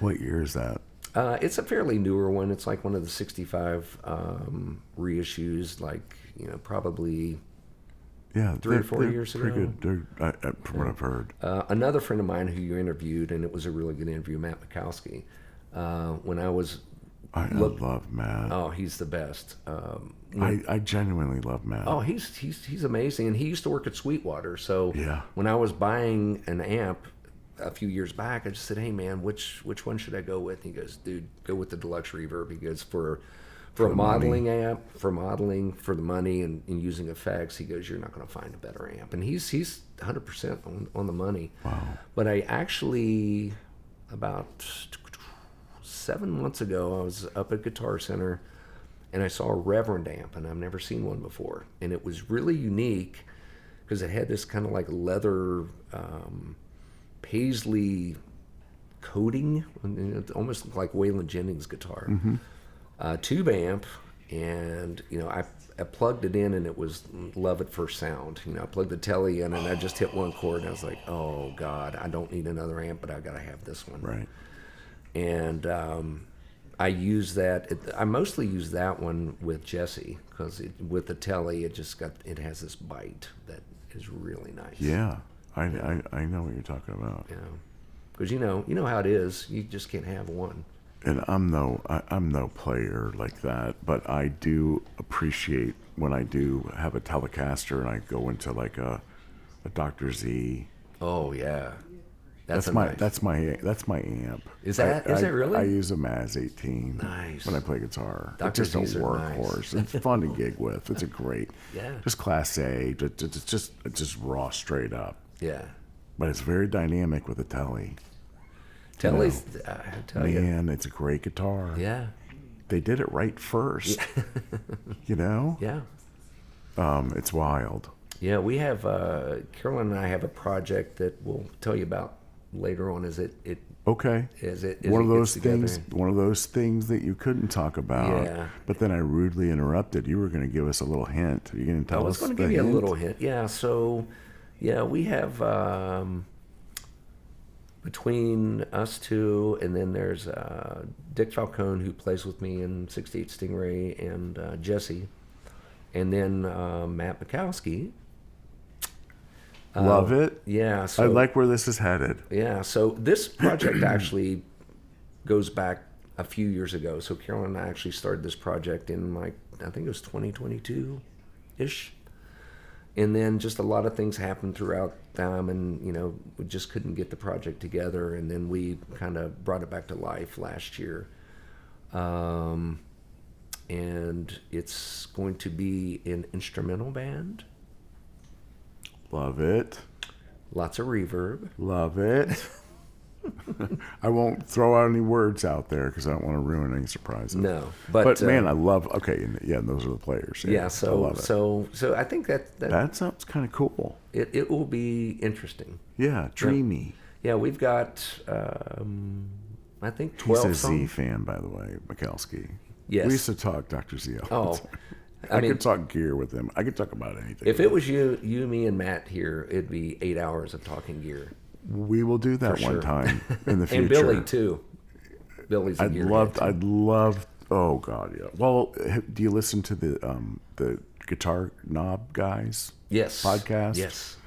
What year is that?
It's a fairly newer one. It's like one of the 65 reissues, like, probably
Yeah,
3 or 4
they're
years
pretty
ago.
good. From what I've heard.
Another friend of mine who you interviewed, and it was a really good interview, Matt Mikowski. When I was
I love Matt.
Oh, he's the best.
I genuinely love Matt.
Oh, he's amazing, and he used to work at Sweetwater. So
Yeah.
when I was buying an amp a few years back, I just said, "Hey man, which one should I go with?" And he goes, "Dude, go with the deluxe reverb." He goes, for a modeling amp, for modeling, for the money and using effects, he goes, "You're not going to find a better amp." And he's 100% on the money.
Wow.
But I actually, about 7 months ago, I was up at Guitar Center, and I saw a Reverend amp, and I've never seen one before. And it was really unique because it had this kind of like leather paisley coating, and it almost looked like Waylon Jennings' guitar. Tube amp, and I plugged it in, and it was love at first sound. I plugged the telly in, and I just hit one chord, and I was like, oh God, I don't need another amp, but I gotta have this one.
Right.
And I use that. I mostly use that one with Jessie because with the telly, it has this bite that is really nice.
Yeah. I know what you're talking about.
Because you know how it is. You just can't have one.
And I'm no player like that, but I do appreciate when I do have a Telecaster and I go into like a Dr. Z.
Oh yeah,
That's my amp.
Is that really?
I use a Maz 18
Nice.
when I play guitar.
Dr.
It's just a
Z's are
workhorse.
nice.
It's fun to gig with. It's a great,
Yeah.
just Class A, just raw, straight up.
Yeah.
But it's very dynamic with the telly.
Telly's, I tell you.
Man, it's a great guitar.
Yeah.
They did it right first.
Yeah.
It's wild.
Yeah, we have Carolyn and I have a project that we'll tell you about later on.
Okay. One of those things that you couldn't talk about.
Yeah.
But then I rudely interrupted. You were going to give us a little hint. Are you going to tell us?
I was going to give you a little hint. Yeah. So, we have between us two, and then there's Dick Falcone, who plays with me in 68 Stingray, and Jessie, and then Matt Bukowski.
Love it.
Yeah. So,
I like where this is headed.
Yeah. So this project actually goes back a few years ago. So Carolyn and I actually started this project in I think it was 2022-ish. And then just a lot of things happened throughout time, and we just couldn't get the project together. And then we kind of brought it back to life last year. And it's going to be an instrumental band.
Love it.
Lots of reverb.
Love it. I won't throw out any words out there because I don't want to ruin any surprises.
No,
but man, I love. Okay, and those are the players.
Yeah,
I love it.
So I think
that sounds kind of cool.
It will be interesting.
Yeah, dreamy.
Yeah, we've got I think 12
He's a
songs.
Z fan, by the way, Mikowski.
Yes.
We used to talk Dr. Z all the time. I could talk gear with him. I could talk about anything.
If it was you, me, and Matt here, it'd be 8 hours of talking gear.
We will do that one time in the future.
And Billy too. Billy's a gearhead too.
I'd love. Oh God, yeah. Well, do you listen to the Guitar Knob guys?
Yes.
Podcast.
Yes.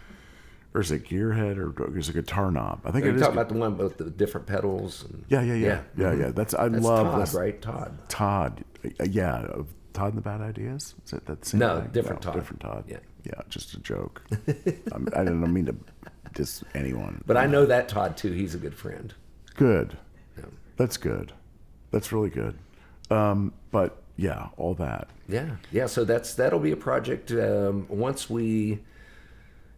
Or is it Gearhead or is it Guitar Knob? I think
Are
it
you
is.
talking about the one with the different pedals? And,
Yeah.
Mm-hmm.
That's
Todd,
love.
right? Todd.
Todd. Yeah. Todd and the Bad Ideas. Is it that same
No,
thing?
different Todd.
Different Todd.
Yeah.
Yeah. Just a joke. I don't mean to diss anyone.
But I know that Todd too. He's a good friend.
Good.
Yeah.
That's good. That's really good. But yeah, all that.
Yeah. So that'll be a project. Once we,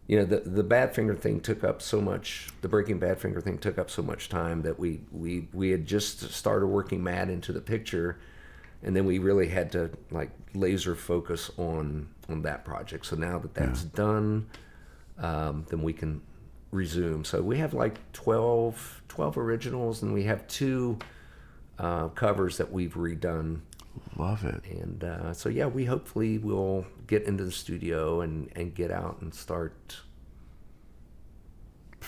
the Badfinger thing took up so much. The Breaking Badfinger thing took up so much time that we had just started working Matt into the picture, and then we really had to laser focus on that project. So now that that's done, then we can resume. So we have 12 originals, and we have 2 covers that we've redone.
Love it.
And so we hopefully will get into the studio and get out and start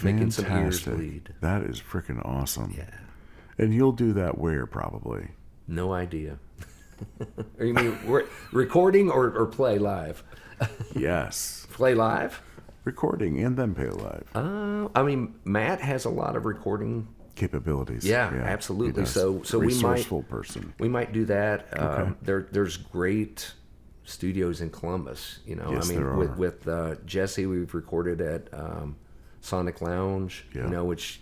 making some ears bleed.
That is freaking awesome.
Yeah.
And you'll do that where probably?
No idea. Or you mean recording or play live?
Yes.
Play live?
Recording and then play live.
I mean, Matt has a lot of recording
capabilities.
Yeah,
he
absolutely.
does.
So
Resourceful person.
we might do that.
Okay.
There's great studios in Columbus.
Yes,
I mean,
there are.
with Jesse, we've recorded at Sonic Lounge.
Yeah.
Which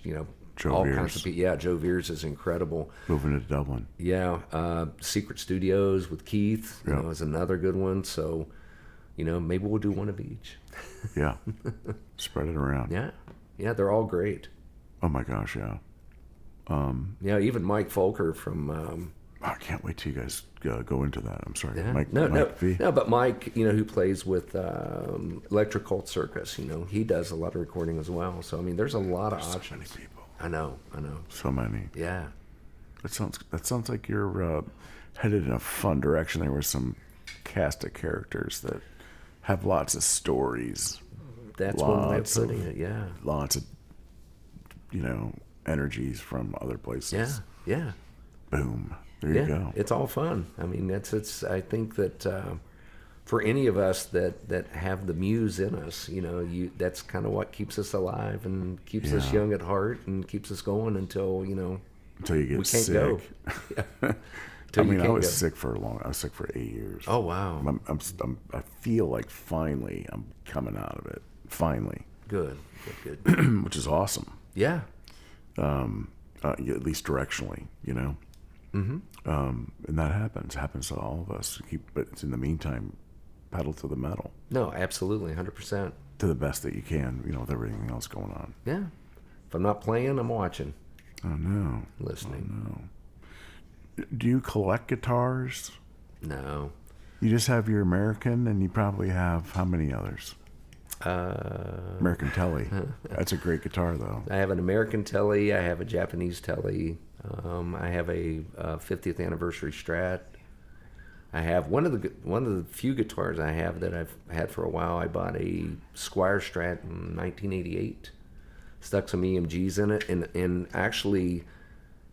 Joe
all
Veers.
kinds of people. Yeah, Joe Veers is incredible.
Moving to Dublin.
Yeah, Secret Studios with Keith.
Yeah.
Is another good one. So, maybe we'll do one of each.
Yeah. Spread it around.
Yeah, they're all great.
Oh my gosh, yeah.
Yeah, even Mike Folker from.
I can't wait till you guys go into that. I'm sorry.
Yeah.
Mike V.
No, but Mike, who plays with Electric Cult Circus, he does a lot of recording as well. So I mean, there's a lot of options.
So many people.
I know.
So many.
Yeah.
That sounds like you're headed in a fun direction there with some cast of characters that have lots of stories.
That's one way of putting it. Yeah.
Lots of energies from other places.
Yeah.
Boom. There you go.
It's all fun. I mean, it's. I think that for any of us that have the muse in us, that's kind of what keeps us alive and keeps us young at heart and keeps us going until
until you get
we can't
sick.
go.
I mean, I was sick for 8 years.
Oh wow.
I feel like finally I'm coming out of it. Finally.
Good.
Which is awesome.
Yeah.
At least directionally, Mm-hmm. And that happens to all of us. But it's in the meantime, pedal to the metal.
No, absolutely, 100%.
To the best that you can, with everything else going on.
Yeah. If I'm not playing, I'm watching.
Oh no.
Listening.
Oh, no. Do you collect guitars?
No.
You just have your American, and you probably have how many others? American Telly. That's a great guitar, though.
I have an American Telly. I have a Japanese Telly. I have a 50th anniversary Strat. I have one of the few guitars I have that I've had for a while. I bought a Squire Strat in 1988. Stuck some EMGs in it, and actually,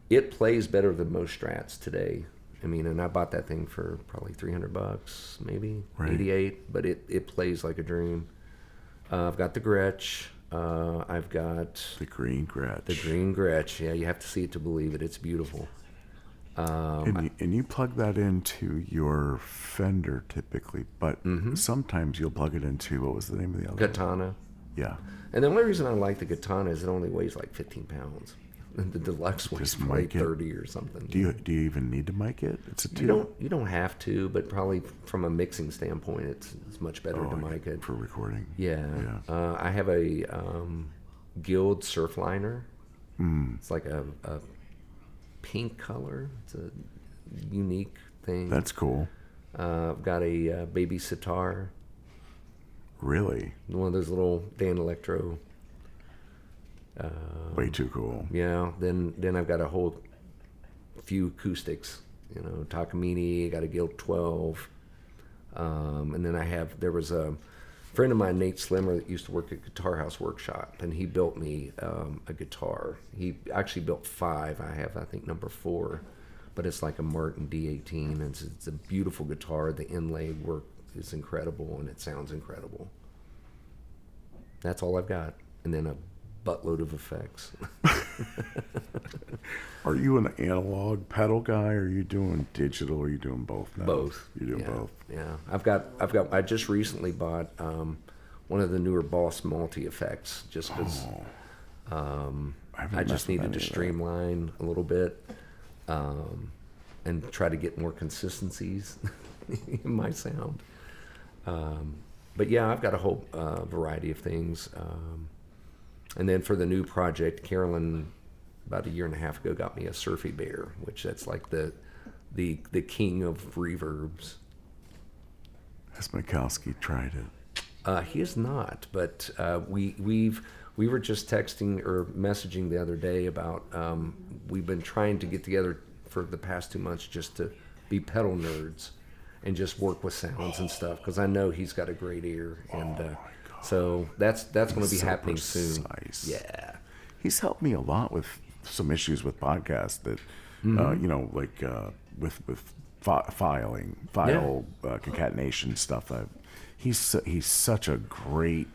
it plays better than most Strats today. I mean, and I bought that thing for probably $300, maybe
Right.
88. But it plays like a dream. I've got the Gretsch. I've got
The green Gretsch.
the green Gretsch. Yeah, you have to see it to believe it. It's beautiful.
And you plug that into your Fender typically, but sometimes you'll plug it into, what was the name of the other one?
Katana.
Yeah.
And the only reason I like the Katana is it only weighs like 15 pounds. The deluxe weighs
Just
probably
mic it.
30 or something.
Do you even need to mic it? It's a two.
You don't have to, but probably from a mixing standpoint, it's much better to mic it.
For recording.
Yeah.
Yeah.
I have a Guild Surfliner. It's like a pink color. It's a unique thing.
That's cool.
I've got a baby sitar.
Really?
One of those little Dan Electro.
Way too cool.
Yeah. Then I've got a whole few acoustics. Takamine. I got a Guild 12. And then there was a friend of mine, Nate Slimmer, that used to work at Guitar House Workshop, and he built me a guitar. He actually built 5. I have, I think, number 4, but it's like a Martin D18. And it's a beautiful guitar. The inlay work is incredible, and it sounds incredible. That's all I've got, and then a buttload of effects.
Are you an analog pedal guy, or are you doing digital, or are you doing both now?
Both.
You're doing both.
Yeah. I just recently bought one of the newer Boss multi effects just because I just needed to streamline a little bit and try to get more consistencies in my sound. But yeah, I've got a whole variety of things. And then for the new project, Carolyn, about a year and a half ago, got me a Surfy Bear, which that's like the king of reverbs.
Has Mikowski tried it?
He is not, but we were just texting or messaging the other day about we've been trying to get together for the past 2 months just to be pedal nerds and just work with sounds and stuff, because I know he's got a great ear, and so that's going to be happening soon. Yeah,
he's helped me a lot with some issues with podcasts that with file concatenation stuff. He's such a great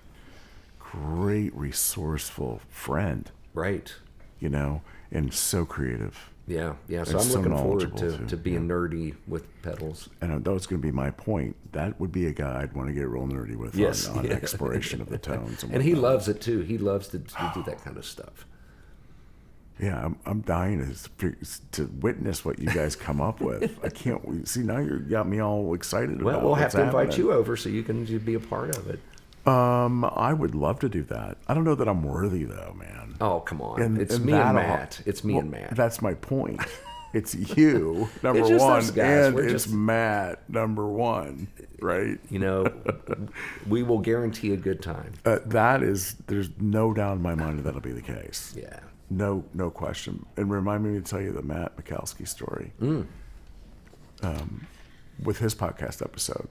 resourceful friend,
right.
and and so creative.
Yeah. So
And
I'm
so
looking forward
knowledgeable, too.
to being nerdy with pedals.
And that was going to be my point. That would be a guy I'd want to get real nerdy with
Yes.
on exploration of the tones.
And he
whatnot.
loves it too. He loves to do that kind of stuff.
Yeah, I'm dying to witness what you guys come up with. I can't see now. You got me all excited.
Well,
about
we'll have
what's
to invite
happening.
you over so you can be a part of it.
I would love to do that. I don't know that I'm worthy though, man.
Oh, come on. It's
And
me and
that'll-
Matt. It's me and Matt.
That's my point. It's you, number
It's just
one,
us guys.
and
We're
it's
just-
Matt, number one, right?
You know, we will guarantee a good time.
There's no doubt in my mind that that'll be the case.
Yeah.
No question. And remind me to tell you the Matt Mikowski story with his podcast episode.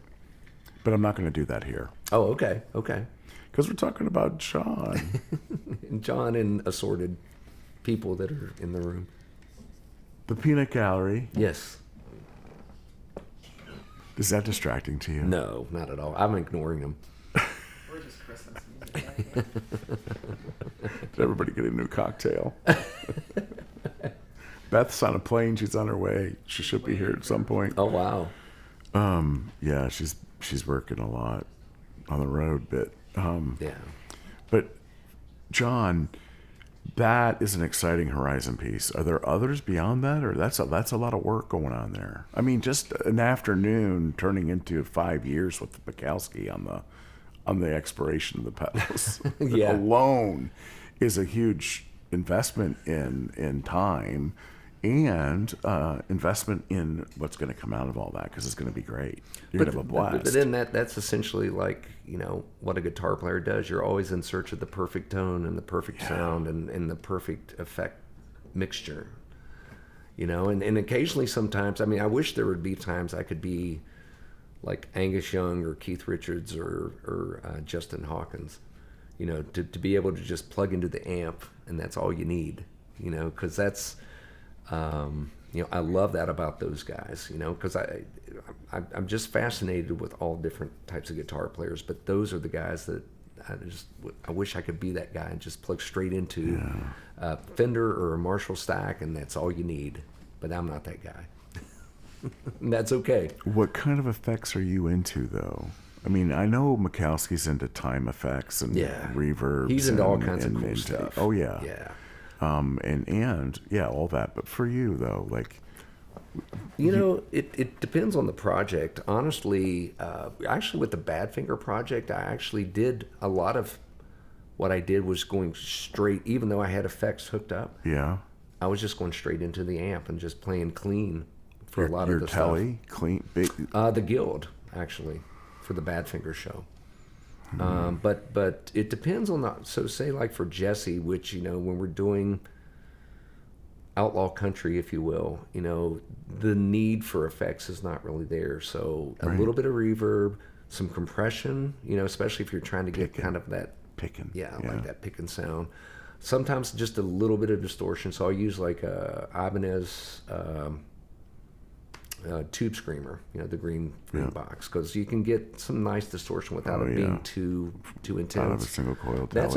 But I'm not going to do that here
Oh, okay.
because we're talking about John.
And John and assorted people that are in the room.
The Peanut Gallery.
Yes.
Is that distracting to you?
No, not at all. I'm ignoring them.
We're just Christmas music, right?
Did everybody get a new cocktail? Beth's on a plane. She's on her way. She should be here at some point.
Oh, wow.
Yeah, she's working a lot on the road, but
Yeah.
But John, that is an exciting Horizon piece. Are there others beyond that, or that's a lot of work going on there? I mean, just an afternoon turning into 5 years with Bukowski on the exploration of the pedals
Yeah.
alone is a huge investment in time and investment in what's going to come out of all that, because it's going to be great. You're going to have a blast.
But then that's essentially like, what a guitar player does. You're always in search of the perfect tone and the perfect sound and the perfect effect mixture. And occasionally sometimes, I mean, I wish there would be times I could be like Angus Young or Keith Richards or Justin Hawkins, to be able to just plug into the amp and that's all you need, because that's, I love that about those guys, because I'm just fascinated with all different types of guitar players, but those are the guys that I wish I could be that guy and just plug straight into a Fender or a Marshall stack and that's all you need, but I'm not that guy. And that's okay.
What kind of effects are you into, though? I mean, I know Mikowski's into time effects and reverbs.
He's into all
and-
kinds of
and
cool
into-
stuff.
Oh yeah.
Yeah.
And yeah, all that. But for you though, like,
It depends on the project. Honestly, actually with the Badfinger project, I actually did a lot of what I did was going straight, even though I had effects hooked up,
yeah.
I was just going straight into the amp and just playing clean for a lot
Your
of the
telly, clean, big.
stuff. The Guild, actually, for the Badfinger show. But it depends on the, so say like for Jessie, which, when we're doing outlaw country, if you will, the need for effects is not really there. So a little bit of reverb, some compression, especially if you're trying to get kind of that
Picking.
like that picking sound. Sometimes just a little bit of distortion. So I'll use like a Ibanez tube screamer, the green box, because you can get some nice distortion without it being too intense.
Out of a single coil telly.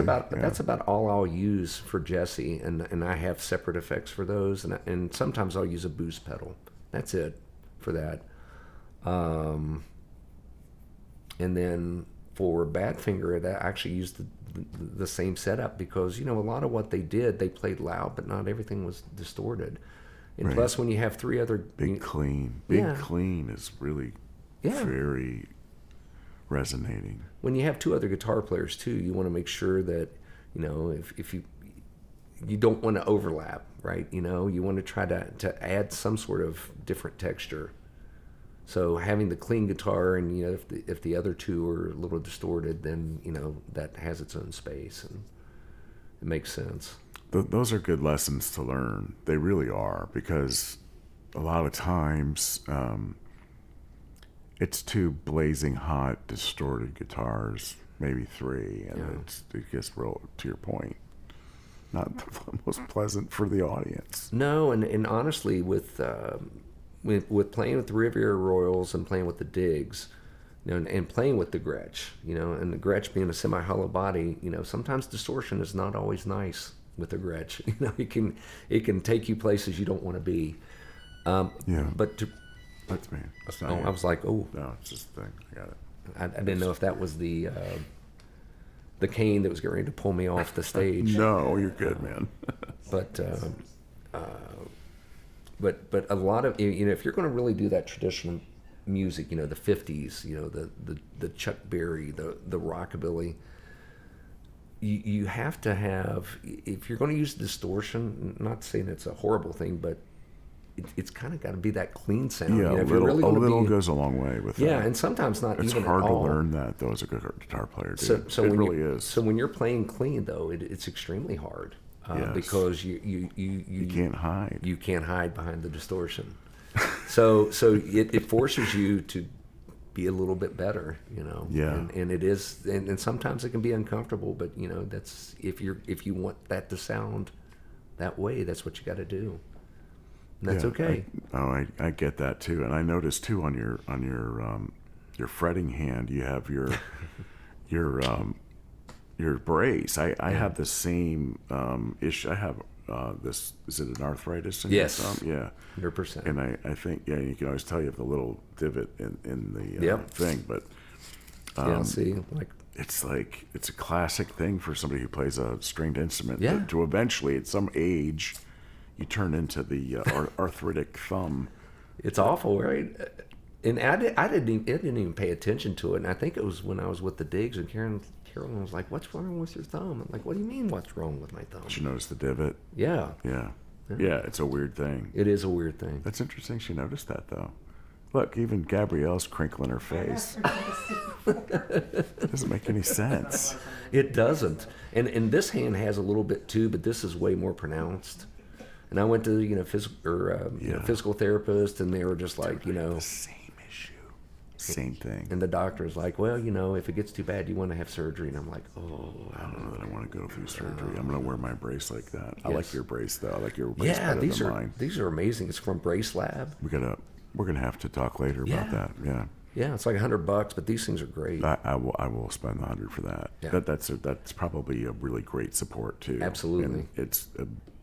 That's about all I'll use for Jessie, and I have separate effects for those, and sometimes I'll use a boost pedal. That's it for that. And then for Badfinger, I actually used the same setup because a lot of what they did, they played loud, but not everything was distorted. And plus, when you have three other
Big clean is really very resonating.
When you have two other guitar players too, you want to make sure that if you don't want to overlap, right? You want to try to add some sort of different texture. So having the clean guitar and if the other two are a little distorted, then that has its own space and it makes sense.
Those are good lessons to learn. They really are, because a lot of times it's two blazing hot distorted guitars, maybe three, and it gets real, to your point, not the most pleasant for the audience.
No, and honestly, with playing with the Riviera Royals and playing with the Digs, and playing with the Gretsch, and the Gretsch being a semi-hollow body, sometimes distortion is not always nice with the Gretsch. You know, it can take you places you don't want to be.
Yeah.
But
That's me. That's not
oh,
you.
I was like, oh,
No, it's just a thing. I got it.
I didn't know if that was the cane that was getting ready to pull me off the stage.
No, you're good, man.
But but a lot of, you know, if you're going to really do that traditional music, you know, the 50s, you know, the Chuck Berry, the rockabilly, you have to have, if you're going to use distortion, not saying it's a horrible thing, but it's kind of got to be that clean sound.
Yeah,
you know,
a little
be,
goes a long way with
yeah,
that.
and sometimes not
It's
even
hard
at
to
all.
learn that, though, as a guitar player, dude.
So
it
when
really
you,
is.
So when you're playing clean, though, it's extremely hard
Yes.
because you
can't hide.
You can't hide behind the distortion. So it forces you to be a little bit better, you know.
Yeah.
And it is, and sometimes it can be uncomfortable, but you know, that's if you want that to sound that way, that's what you got to do. And that's
Yeah,
okay.
I get that too, and I noticed too on your fretting hand, you have your brace. I have the same issue. I have this. Is it an arthritis? In
Yes.
your thumb? Yeah.
100%.
And I think you can always tell you have the little divot in the
Yep.
thing, but
Yeah, see, like,
it's a classic thing for somebody who plays a stringed instrument.
Yeah.
To eventually, at some age, you turn into the arthritic thumb.
it's awful, right? And I didn't even pay attention to it. And I think it was when I was with the Digs, and Carolyn was like, "What's wrong with your thumb?" I'm like, "What do you mean, what's wrong with my thumb?"
Did you notice the divot?
Yeah,
Yeah. Yeah, it's a weird thing.
it is a weird thing.
That's interesting she noticed that, though. Look, even Gabrielle's crinkling her face. It doesn't make any sense.
It doesn't. And this hand has a little bit too, but this is way more pronounced. And I went to physical therapist, and they were just like, you know,
Same issue. Same thing.
and the doctor's like, well, you know, if it gets too bad, you want to have surgery. And I'm like, oh,
I don't know that I want to go through surgery. I'm going to wear my brace like that. I
Yes.
like your brace, though. I like your brace
yeah,
better than mine.
these are amazing. It's from Brace Lab.
We're gonna have to talk later about
Yeah.
that. Yeah.
Yeah, it's like $100, but these things are great.
I will spend the 100 for that.
Yeah.
That's probably a really great support too.
Absolutely.
And it's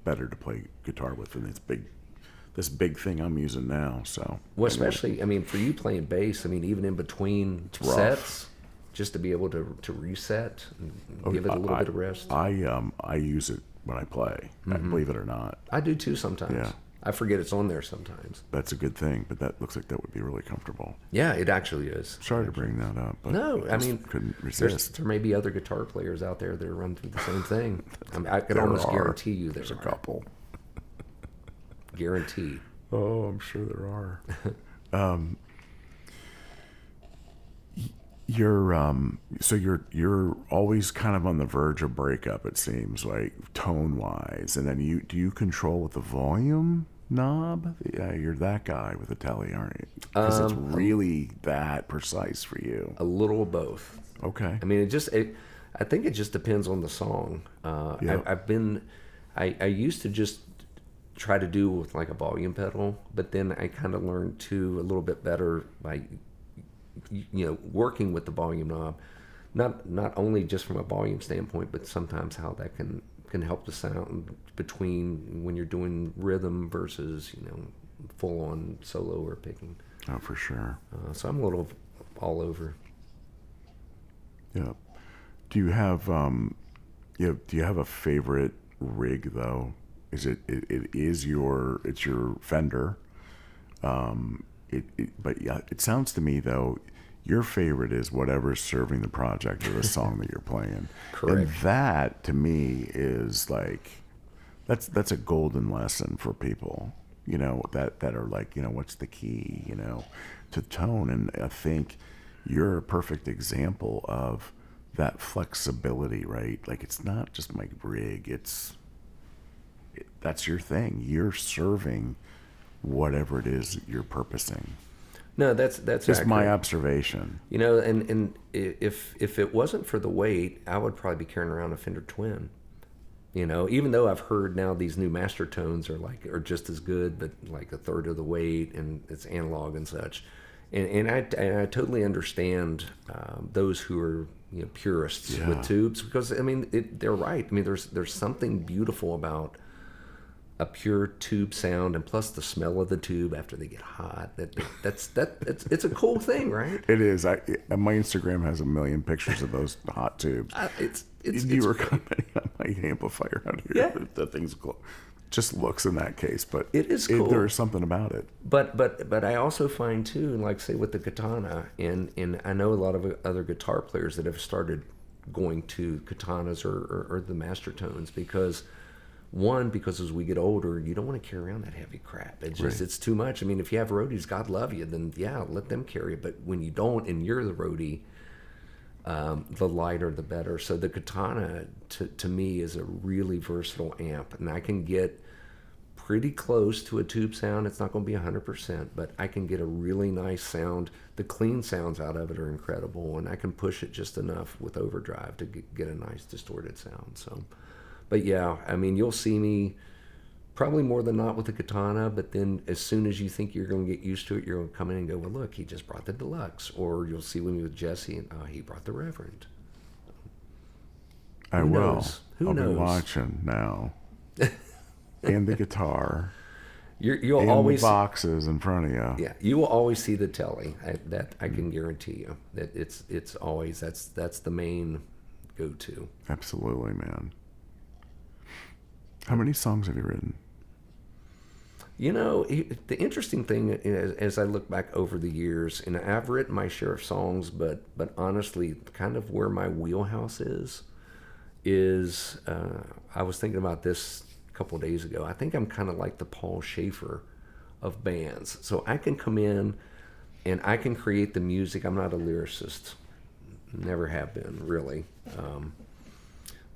better to play guitar with than this big thing I'm using now. So
Well, especially, I mean, for you playing bass, I mean, even in between
rough.
sets, just to be able to reset and give it a little bit of rest.
I use it when I play. Believe it or not,
I do too sometimes.
Yeah.
I forget it's on there sometimes.
that's a good thing. But that looks like that would be really comfortable.
Yeah, it actually is.
Sorry to bring that up. But
No, I
just
mean,
couldn't resist.
there may be other guitar players out there that run through the same thing. I mean, I could
There
almost
are.
guarantee you
There's
there
a
are.
couple.
Guarantee.
Oh, I'm sure there are. You're always kind of on the verge of breakup. It seems like tone wise, and then do you control with the volume knob? Yeah, you're that guy with the telly, aren't you? Because it's really that precise for you.
A little of both.
Okay.
I mean, I think it just depends on the song.
Yeah.
I used to just try to do with like a volume pedal, but then I kind of learned too a little bit better by, you know, working with the volume knob, not only just from a volume standpoint, but sometimes how that can help the sound between when you're doing rhythm versus, you know, full on solo or picking.
Oh, for sure.
So I'm a little all over.
Yeah. Do you have do you have a favorite rig though? Is it's your Fender. But yeah, it sounds to me though, your favorite is whatever's serving the project or the song that you're playing.
Correct.
And that to me is like that's a golden lesson for people, you know, that are like, you know, what's the key, you know, to tone. And I think you're a perfect example of that flexibility, right? Like it's not just my rig, that's your thing. You're serving whatever it is you're purposing.
No, that's
Just my
accurate.
observation.
You know, and if it wasn't for the weight, I would probably be carrying around a Fender Twin. You know, even though I've heard now these new master tones are just as good, but like a third of the weight, and it's analog and such. And I totally understand those who are purists
Yeah.
with tubes, because I mean they're right. I mean there's something beautiful about a pure tube sound, and plus the smell of the tube after they get hot. It's a cool thing, right?
It is. My Instagram has 1 million pictures of those hot tubes. You were commenting on my amplifier out here.
Yeah.
The thing's just looks in that case, but
It is cool.
There's something about it.
But I also find too, like say with the katana, and I know a lot of other guitar players that have started going to katanas or the master tones, because as we get older, you don't want to carry around that heavy crap. It's just It's too much. I mean, if you have roadies, God love you, then yeah, let them carry it. But when you don't, and you're the roadie, the lighter the better. So the katana to me is a really versatile amp, and I can get pretty close to a tube sound. It's not going to be 100%, but I can get a really nice sound. The clean sounds out of it are incredible, and I can push it just enough with overdrive to get a nice distorted sound. So, but yeah, I mean, you'll see me probably more than not with the katana, but then as soon as you think you're going to get used to it, you're going to come in and go, well, look, he just brought the deluxe. Or you'll see me with Jessie, and he brought the Reverend.
I will.
Knows? Who
I'll
knows?
be watching now. And the guitar.
You'll
and
always
the boxes in front of you.
Yeah, you will always see the telly. That I can guarantee you. That it's always that's the main go-to.
Absolutely, man. How many songs have you written?
The interesting thing is, as I look back over the years, and I've written my share of songs, but honestly, kind of where my wheelhouse is I was thinking about this a couple of days ago. I think I'm kind of like the Paul Schaefer of bands. So I can come in and I can create the music. I'm not a lyricist. Never have been, really.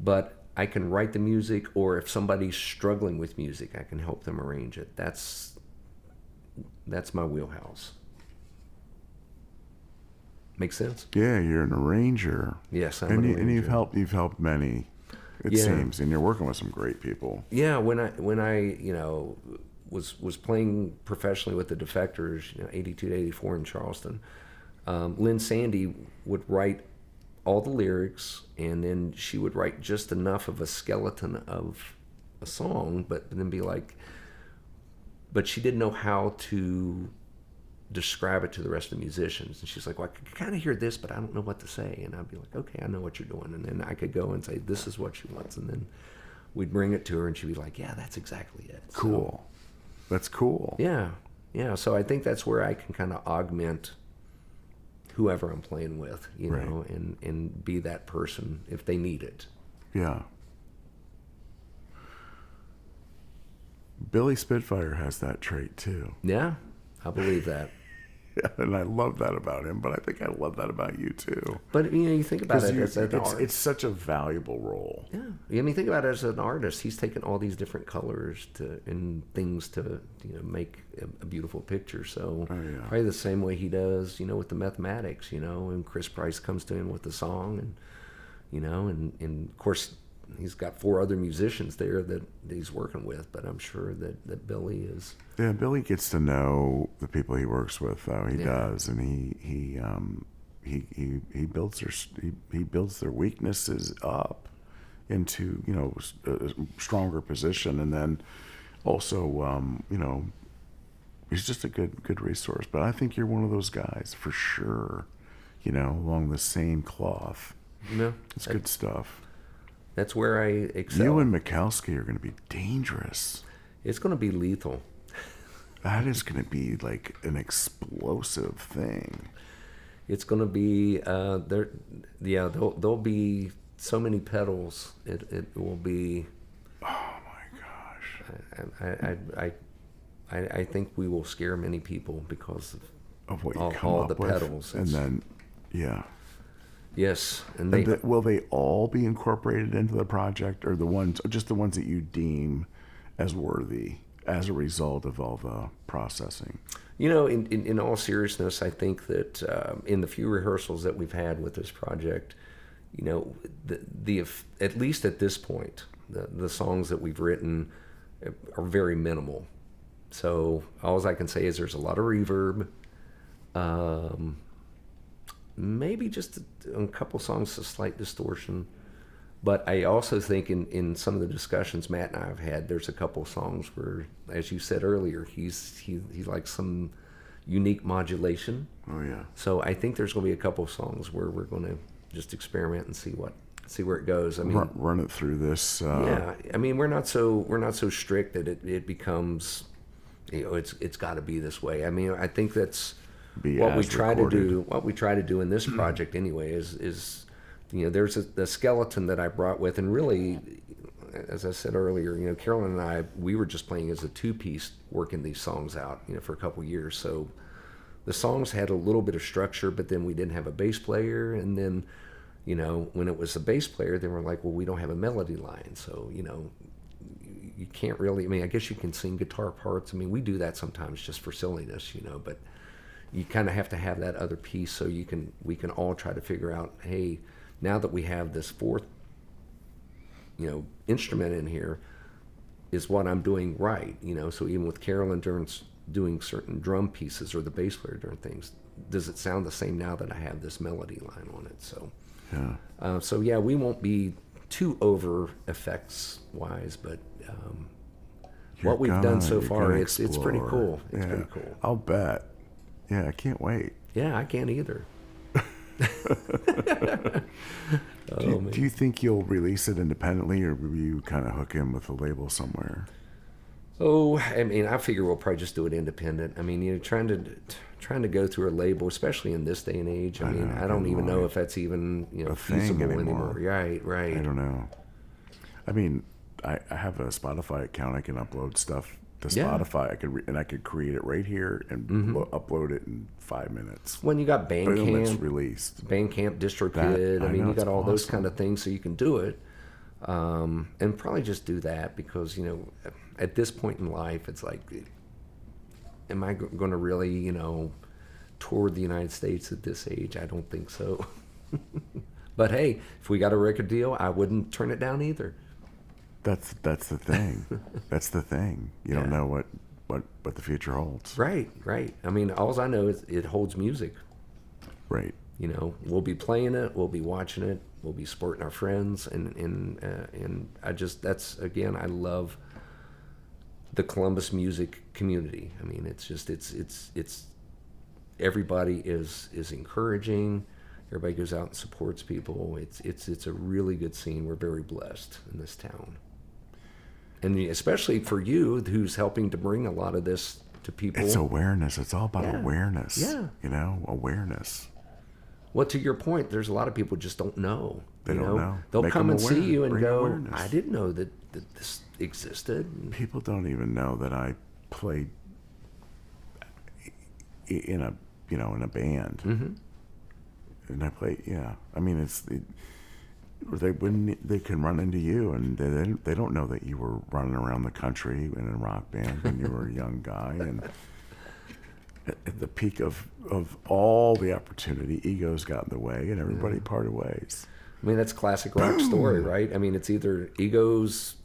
But I can write the music, or if somebody's struggling with music, I can help them arrange it. That's my wheelhouse. Make sense?
Yeah, you're an arranger.
Yes, I'm
and
an
you,
arranger.
and you've helped many. It seems, and you're working with some great people.
Yeah, when I was playing professionally with the Defectors, 82 to 84 in Charleston, Lynn Sandy would write all the lyrics, and then she would write just enough of a skeleton of a song, but then be like, but she didn't know how to describe it to the rest of the musicians. And she's like, well, I can kind of hear this, but I don't know what to say. And I'd be like, okay, I know what you're doing. And then I could go and say, this is what she wants. And then we'd bring it to her, and she'd be like, yeah, that's exactly it.
Cool. That's cool.
Yeah. So I think that's where I can kind of augment whoever I'm playing with,
Right.
and be that person if they need it.
Yeah. Billy Spitfire has that trait too.
Yeah, I believe that.
Yeah, and I love that about him, but I think I love that about you too.
But you think about it as an
it's,
art.
it's such a valuable role.
Yeah, I mean, think about it as an artist. He's taken all these different colors and things to make a beautiful picture. So probably the same way he does, with the mathematics. And Chris Price comes to him with the song, and of course he's got 4 other musicians there that he's working with. But I'm sure that Billy is.
Yeah, Billy gets to know the people he works with, though. He does, and he builds their weaknesses up into a stronger position, and then also he's just a good resource. But I think you're one of those guys for sure. Along the same cloth. It's good stuff.
That's where I excel.
You and Mikowski are going to be dangerous.
It's going to be lethal.
That is going to be like an explosive thing.
It's going to be there'll be so many pedals. It will be.
Oh my
gosh! I think we will scare many people because
of what you
all,
come
all
up
the
with.
pedals.
And then, yeah.
Yes, and
will they all be incorporated into the project, or just the ones that you deem as worthy as a result of all the processing?
In all seriousness, I think that in the few rehearsals that we've had with this project, the at least at this point, the songs that we've written are very minimal. So all I can say is there's a lot of reverb. maybe just a couple songs, a slight distortion. But I also think in some of the discussions Matt and I have had, there's a couple songs where, as you said earlier, he likes some unique modulation.
Oh yeah.
So I think there's going to be a couple songs where we're going to just experiment and see where it goes. I mean,
Run it through this.
yeah. I mean, we're not so strict that it becomes, it's got to be this way. I mean, I think that's what we try to do. What we try to do in this project anyway is there's the skeleton that I brought with, and really, as I said earlier, Carolyn and I, we were just playing as a two-piece, working these songs out, for a couple years. So the songs had a little bit of structure, but then we didn't have a bass player, and then, when it was a bass player, they were like, well, we don't have a melody line, so you can't really. I mean, I guess you can sing guitar parts. I mean, we do that sometimes just for silliness, but you kind of have to have that other piece so we can all try to figure out, hey, now that we have this fourth, instrument in here, is what I'm doing right, So even with Carolyn doing certain drum pieces or the bass player doing things, does it sound the same now that I have this melody line on it? So, yeah. We won't be too over effects wise, but what we've done so far, it's pretty cool. It's pretty cool.
I'll bet. Yeah, I can't wait.
Yeah, I can't either.
Do you think you'll release it independently, or will you kind of hook in with a label somewhere?
Oh, I mean, I figure we'll probably just do it independent. I mean, trying to go through a label, especially in this day and age. I mean, I don't even know if that's even feasible anymore. Right.
I don't know. I mean, I have a Spotify account. I can upload stuff to Spotify. I could create it right here and upload it in 5 minutes.
When you got Bandcamp,
boom, it's released.
Bandcamp, DistroKid. I mean, you got all those kind of things, so you can do it. And probably just do that because at this point in life, it's like, am I going to really tour the United States at this age? I don't think so. But hey, if we got a record deal, I wouldn't turn it down either.
That's the thing. That's the thing. You don't know what the future holds.
Right. I mean, all I know is it holds music.
Right.
We'll be playing it, we'll be watching it, we'll be supporting our friends, and I love the Columbus music community. I mean, it's everybody is encouraging. Everybody goes out and supports people. It's a really good scene. We're very blessed in this town. And especially for you, who's helping to bring a lot of this to people.
It's awareness. It's all about awareness.
Yeah.
Awareness.
Well, to your point, there's a lot of people just don't know.
They don't know.
They'll
Make
come
them
and
aware.
see you and
Bring
go,
awareness.
I didn't know that this existed.
People don't even know that I played in a band.
Mm-hmm.
And I play, I mean, they can run into you, and they don't know that you were running around the country in a rock band when you were a young guy, and at the peak of all the opportunity, egos got in the way, and everybody parted ways.
I mean, that's classic rock story, right? I mean, it's either egos,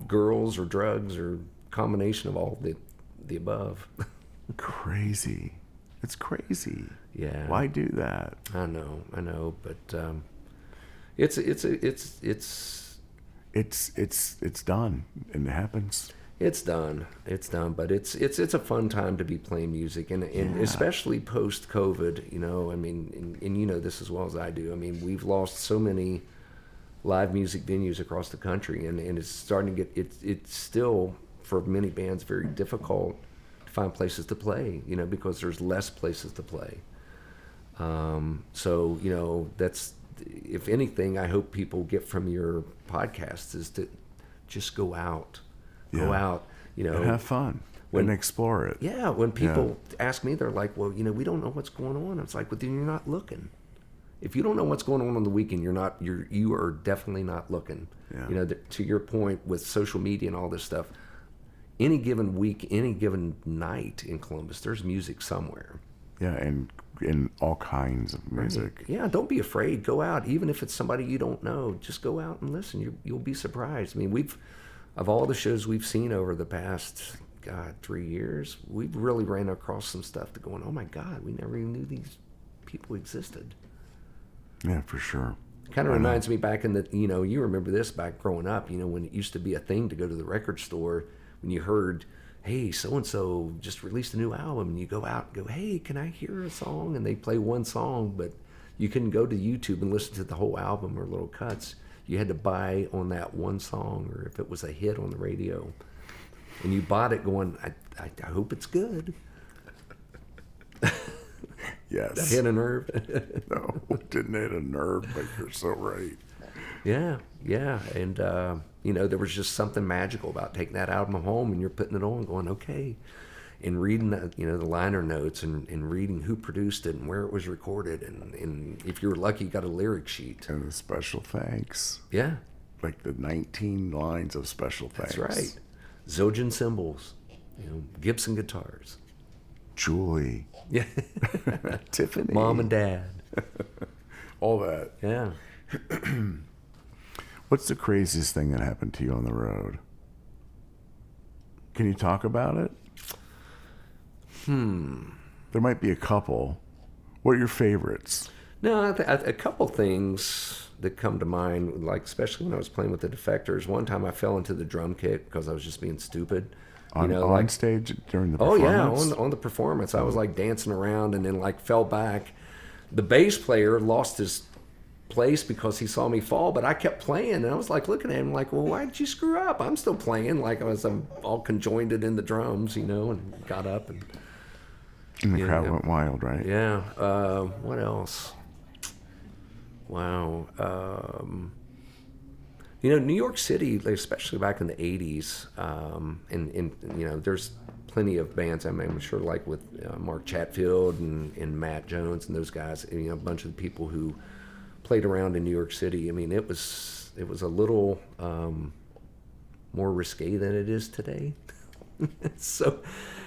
girls, or drugs, or combination of all the above.
Crazy. It's crazy.
Yeah.
Why do that?
I know, but it's
done, and it happns.
It's done, but it's a fun time to be playing music, and especially post COVID. I mean, and this as well as I do. I mean, we've lost so many live music venues across the country, and it's starting to get it's still for many bands very difficult to find places to play. Because there's less places to play. So that's, if anything, I hope people get from your podcast is to just go out. Go out,
and have fun and explore it.
Yeah, when people ask me, they're like, well, we don't know what's going on. It's like, well, then you're not looking. If you don't know what's going on the weekend, you are definitely not looking.
Yeah.
To your point with social media and all this stuff, any given week, any given night in Columbus, there's music somewhere.
Yeah, and in all kinds of music.
Right. Yeah, don't be afraid. Go out, even if it's somebody you don't know. Just go out and listen. You'll be surprised. I mean, of all the shows we've seen over the past 3 years, we've really ran across some stuff to going, oh my God, we never even knew these people existed.
Yeah, for sure.
Kind of reminds me back in the, you remember this back growing up, when it used to be a thing to go to the record store, when you heard, hey, so-and-so just released a new album, and you go out and go, hey, can I hear a song? And they play one song, but you couldn't go to YouTube and listen to the whole album or little cuts. You had to buy on that one song, or if it was a hit on the radio. And you bought it going, I hope it's good.
Yes.
That hit a nerve.
No, didn't hit a nerve, but you're so right.
Yeah. And, there was just something magical about taking that album home and you're putting it on going, okay. And reading, the liner notes and reading who produced it and where it was recorded. And if you were lucky, you got a lyric sheet.
And the special thanks.
Yeah.
Like the 19 lines of special thanks.
That's right. Zildjian cymbals, Gibson guitars.
Julie.
Yeah.
Tiffany.
Mom and Dad.
All that.
Yeah.
What's the craziest thing that happened to you on the road? Can you talk about it? There might be a couple. What are your favorites?
No, a couple things that come to mind, like especially when I was playing with the Defectors. One time I fell into the drum kit because I was just being stupid.
On stage during the performance?
On the performance. I was like dancing around and then like fell back. The bass player lost his place because he saw me fall, but I kept playing and I was like looking at him like, well, why did you screw up? I'm still playing. Like I'm all conjoined in the drums, and got up and
the crowd went wild, right?
Yeah. What else? Wow. New York City, especially back in the 80s, and there's plenty of bands, I'm sure, like with Mark Chatfield and Matt Jones and those guys, a bunch of the people who played around in New York City. I mean, it was a little more risque than it is today. So,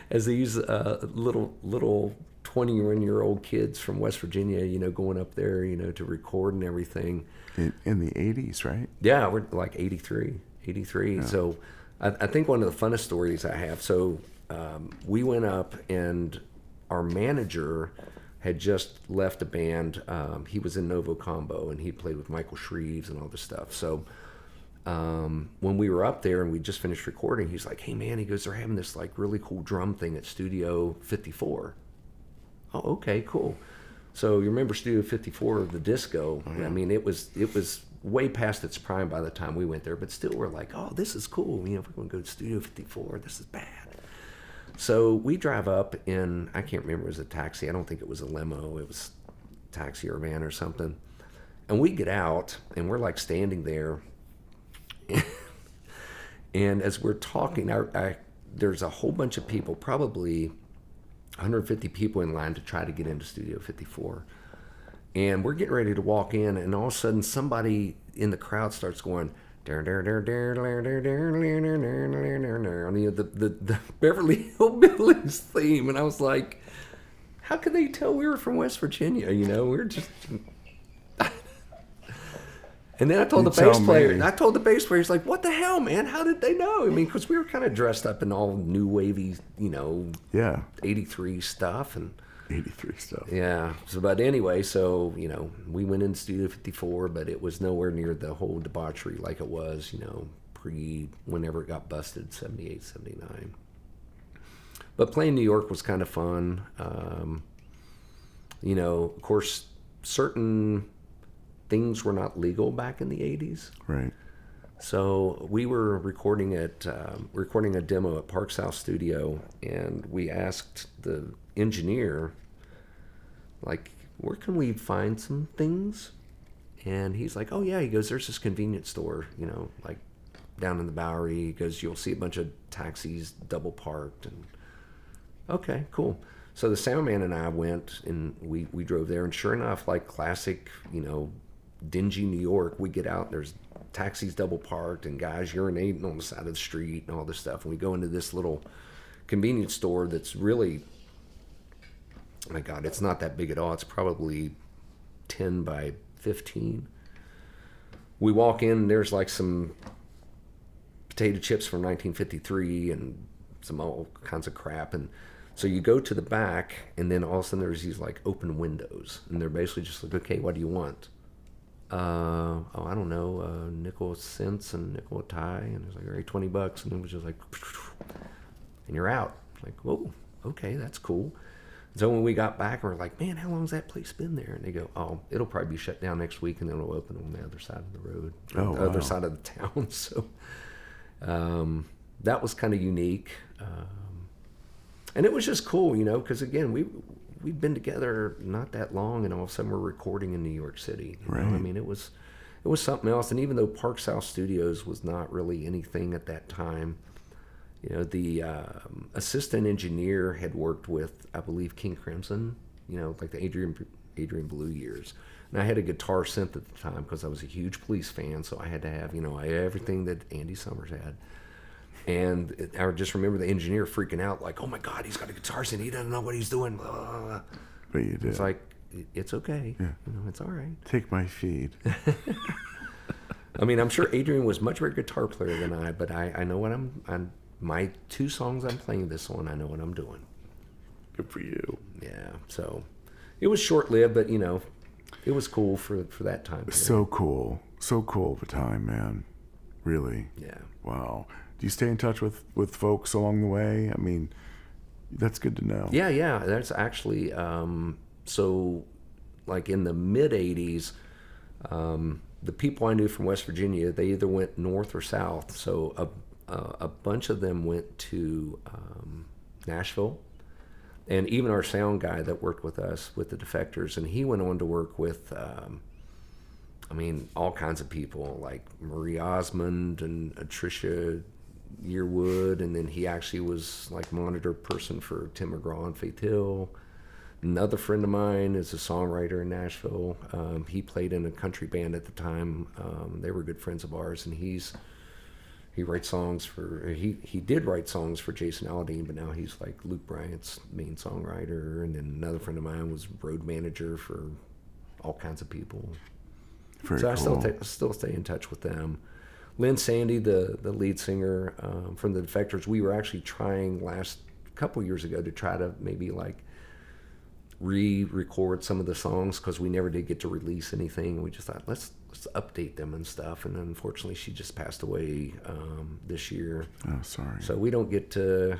as these little 21-year-old kids from West Virginia, going up there, to record and everything.
In the 80s, right?
Yeah, we're like 83. Yeah. So I think one of the funnest stories I have, so we went up and our manager had just left a band. He was in Novo Combo and he played with Michael Shreves and all this stuff. So when we were up there and we just finished recording, he's like, hey man, he goes, they're having this like really cool drum thing at Studio 54. Oh, okay, cool. So you remember Studio 54, the disco? Oh, yeah. I mean, it was way past its prime by the time we went there, but still we're like, oh, this is cool. If we're going to go to Studio 54, this is bad. So we drive up in, I can't remember, it was a taxi. I don't think it was a limo. It was a taxi or a van or something. And we get out, and we're like standing there. And as we're talking, there's a whole bunch of people, probably 150 people in line to try to get into Studio 54. And we're getting ready to walk in, and all of a sudden somebody in the crowd starts going, the Beverly Hillbillies theme. And I was like, how could they tell we were from West Virginia? We're just... And then I told the bass player, he's like, what the hell, man? How did they know? I mean, because we were kind of dressed up in all new wavy, 83 stuff. And
83 stuff.
Yeah. So, but anyway, we went in Studio 54, but it was nowhere near the whole debauchery like it was, whenever it got busted, 78, 79. But playing New York was kind of fun. Of course, certain things were not legal back in the 80s.
Right.
So we were recording a demo at Park South Studio, and we asked the engineer, like, where can we find some things? And he's like, oh yeah, he goes, there's this convenience store, like down in the Bowery. He goes, you'll see a bunch of taxis double parked. And okay, cool. So the sound man and I went, and we drove there, and sure enough, like classic, dingy New York, we get out, there's taxis double parked and guys urinating on the side of the street and all this stuff. And we go into this little convenience store that's really, oh my God, it's not that big at all. It's probably 10 by 15. We walk in, and there's like some potato chips from 1953 and some all kinds of crap. And So you go to the back, and then all of a sudden there's these like open windows, and they're basically just like, okay, what do you want? I don't know, nickel cents and nickel tie, and it was like, all right, $20, and it was just like, and you're out. Like, whoa, okay, that's cool. So when we got back, we're like, man, how long's that place been there? And they go, oh, it'll probably be shut down next week, and then it'll open on the other side of the road, the other side of the town. So that was kind of unique. And it was just cool, because again, we've been together not that long, and all of a sudden we're recording in New York City.
Right.
I mean, it was something else. And even though Park South Studios was not really anything at that time, the assistant engineer had worked with, I believe, King Crimson, like the Adrian Blue years. And I had a guitar synth at the time because I was a huge Police fan, so I had to have, everything that Andy Summers had. And I just remember the engineer freaking out, like, oh my God, he's got a guitar synth, he doesn't know what he's doing. Blah, blah, blah.
But you did.
It's like, it's okay.
Yeah.
It's all right.
Take my feed.
I mean, I'm sure Adrian was much better guitar player than I, but I know what I'm my 2 songs I'm playing this on, I know what I'm doing.
Good for you.
Yeah, so it was short-lived, but, it was cool for that time period.
So cool. So cool of a time, man. Really.
Yeah.
Wow. Do you stay in touch with folks along the way? I mean, that's good to know.
Yeah. That's actually, so like in the mid-'80s, the people I knew from West Virginia, they either went north or south. So a bunch of them went to Nashville. And even our sound guy that worked with us with the Defectors, and he went on to work with, all kinds of people, like Marie Osmond and Tricia Yearwood, and then he actually was like monitor person for Tim McGraw and Faith Hill. Another friend of mine is a songwriter in Nashville. He played in a country band at the time. They were good friends of ours, and he writes songs for, he did write songs for Jason Aldean, but now he's like Luke Bryant's main songwriter. And then another friend of mine was road manager for all kinds of people.
Very
So
cool.
I still stay in touch with them. Lynn Sandy, the lead singer from the Defectors, we were actually trying last couple years ago to try to maybe like re-record some of the songs because we never did get to release anything. We just thought let's update them and stuff. And unfortunately, she just passed away this year.
Oh, sorry.
So we don't get to